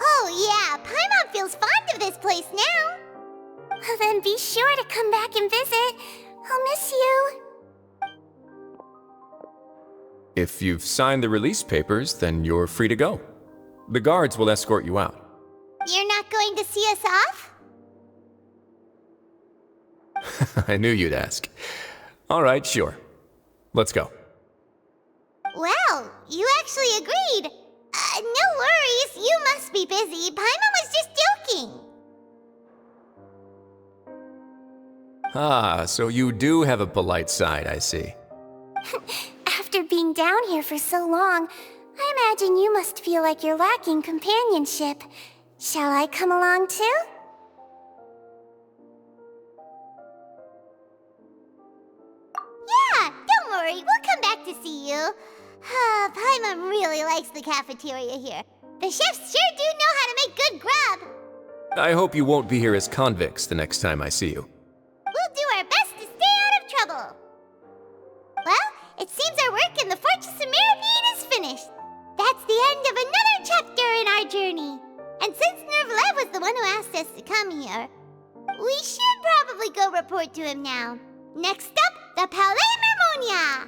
Oh yeah, Paimon feels fond of this place now!
Then be sure to come back and visit. I'll miss you.
If you've signed the release papers, then you're free to go. The guards will escort you out.
You're not going to see us off?
I knew you'd ask. All right, sure. Let's go.
Well, you actually agreed. No worries, you must be busy. Paimon was just joking.
Ah, so you do have a polite side, I see.
After being down here for so long, I imagine you must feel like you're lacking companionship. Shall I come along too?
Yeah, don't worry, we'll come back to see you. Paimon really likes the cafeteria here. The chefs sure do know how to make good grub.
I hope you won't be here as convicts the next time I see you.
We'll do our best to stay out of trouble. Well, it seems our work in the Fortress of Mirapede is finished. That's the end of another chapter in our journey. And since Neuvillette was the one who asked us to come here, we should probably go report to him now. Next up, the Palais Mermonia!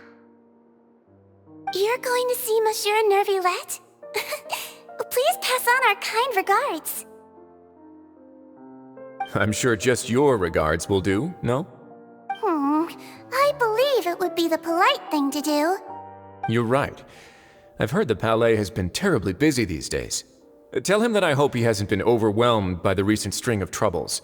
You're going to see Monsieur Neuvillette? Please pass on our kind regards.
I'm sure just your regards will do, no?
I believe it would be the polite thing to do.
You're right. I've heard the Palais has been terribly busy these days. Tell him that I hope he hasn't been overwhelmed by the recent string of troubles.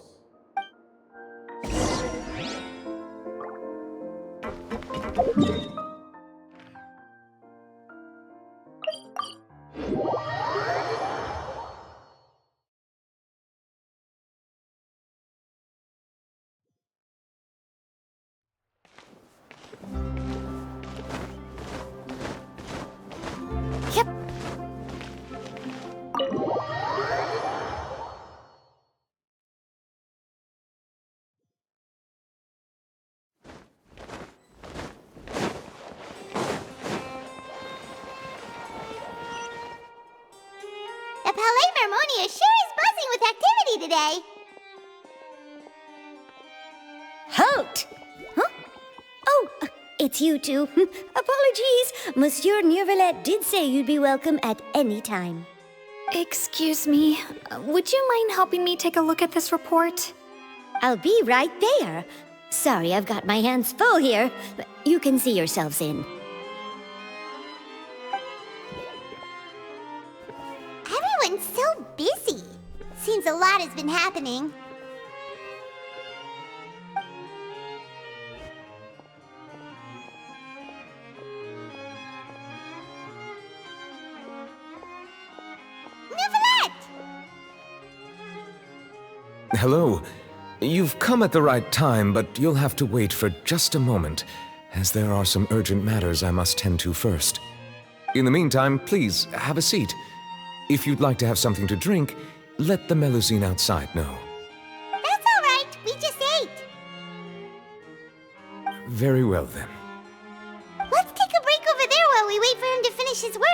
The Palais Mermonia sure is buzzing with activity today.
Halt! Huh? Oh, it's you two. Apologies. Monsieur Neuvillette did say you'd be welcome at any time.
Excuse me, would you mind helping me take a look at this report?
I'll be right there. Sorry, I've got my hands full here. You can see yourselves in.
Everyone's so busy. Seems a lot has been happening.
Hello. You've come at the right time, but you'll have to wait for just a moment, as there are some urgent matters I must tend to first. In the meantime, please, have a seat. If you'd like to have something to drink, let the Melusine outside know.
That's all right. We just ate.
Very well, then.
Let's take a break over there while we wait for him to finish his work.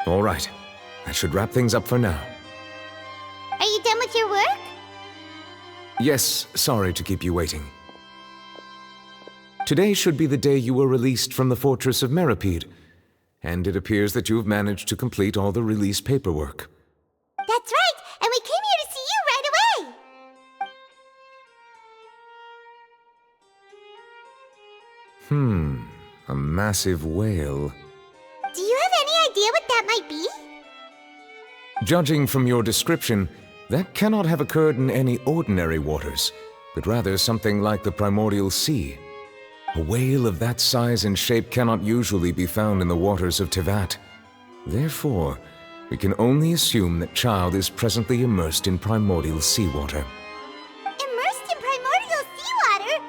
All right. That should wrap things up for now.
Are you done with your work?
Yes, sorry to keep you waiting. Today should be the day you were released from the Fortress of Meripede, and it appears that you have managed to complete all the release paperwork.
That's right, and we came here to see you right away.
A massive whale.
Do you have any idea what that might be?
Judging from your description, that cannot have occurred in any ordinary waters, but rather something like the primordial sea. A whale of that size and shape cannot usually be found in the waters of Tevat. Therefore, we can only assume that Child is presently immersed in primordial seawater.
Immersed in primordial seawater?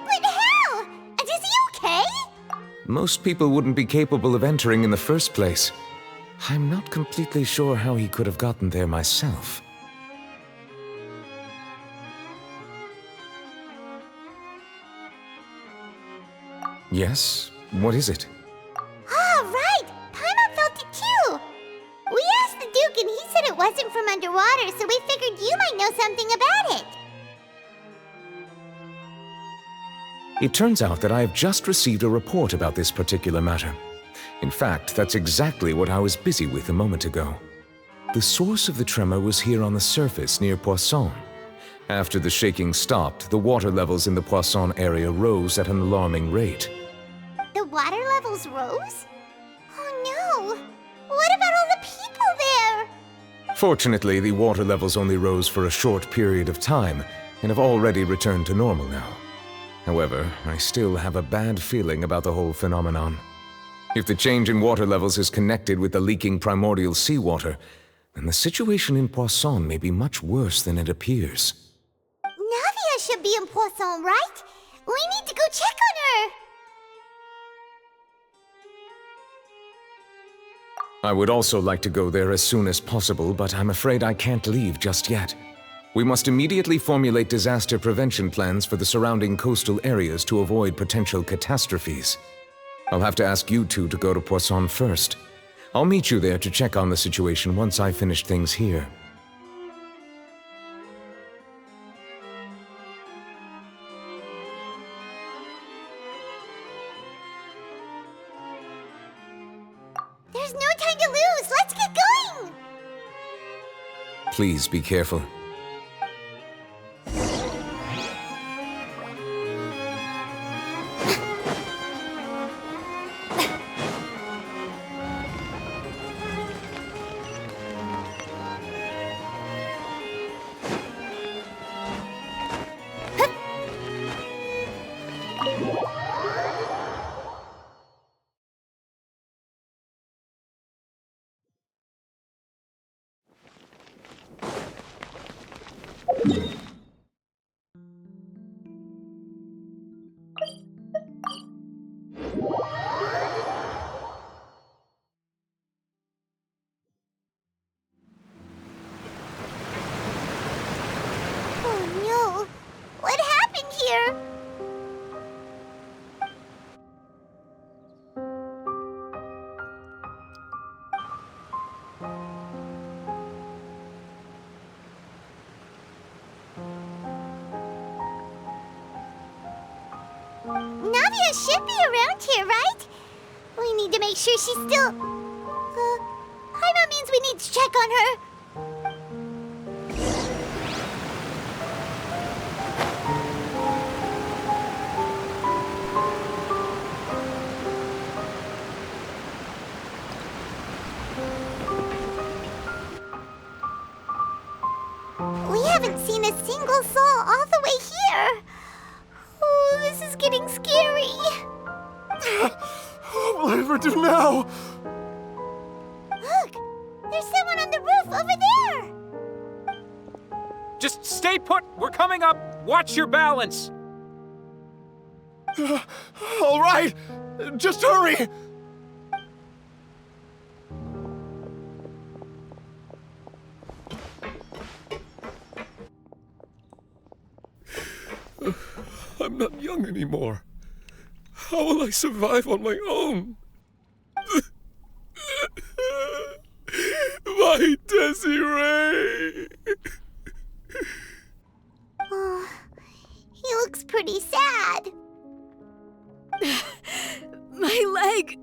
But how? Is he okay?
Most people wouldn't be capable of entering in the first place. I'm not completely sure how he could have gotten there myself. Yes? What is it?
Ah, right! Paimon felt it too! We asked the Duke and he said it wasn't from underwater, so we figured you might know something about it.
It turns out that I have just received a report about this particular matter. In fact, that's exactly what I was busy with a moment ago. The source of the tremor was here on the surface near Poisson. After the shaking stopped, the water levels in the Poisson area rose at an alarming rate.
The water levels rose? Oh no! What about all the people there?
Fortunately, the water levels only rose for a short period of time and have already returned to normal now. However, I still have a bad feeling about the whole phenomenon. If the change in water levels is connected with the leaking primordial seawater, then the situation in Poisson may be much worse than it appears.
Navia should be in Poisson, right? We need to go check on her!
I would also like to go there as soon as possible, but I'm afraid I can't leave just yet. We must immediately formulate disaster prevention plans for the surrounding coastal areas to avoid potential catastrophes. I'll have to ask you two to go to Poisson first. I'll meet you there to check on the situation once I finish things here.
There's no time to lose! Let's get going!
Please be careful.
Navia should be around here, right? We need to make sure she's still... Paimon means we need to check on her. We haven't seen a single soul all the way here. Oh, this is getting scary.
What will I ever do now?
Look, there's someone on the roof over there.
Just stay put. We're coming up. Watch your balance.
All right, just hurry.
I'm not young anymore. How will I survive on my own? My Desiree!
Oh, he looks pretty sad.
My leg!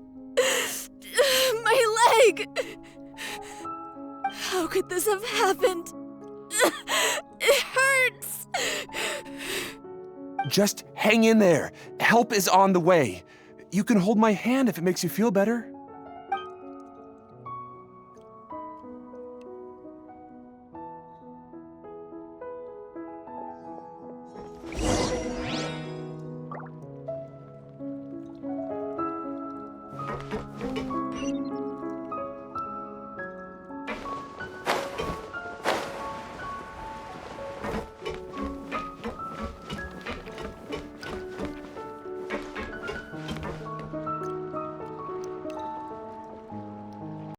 My leg! How could this have happened? It hurts!
Just hang in there. Help is on the way. You can hold my hand if it makes you feel better.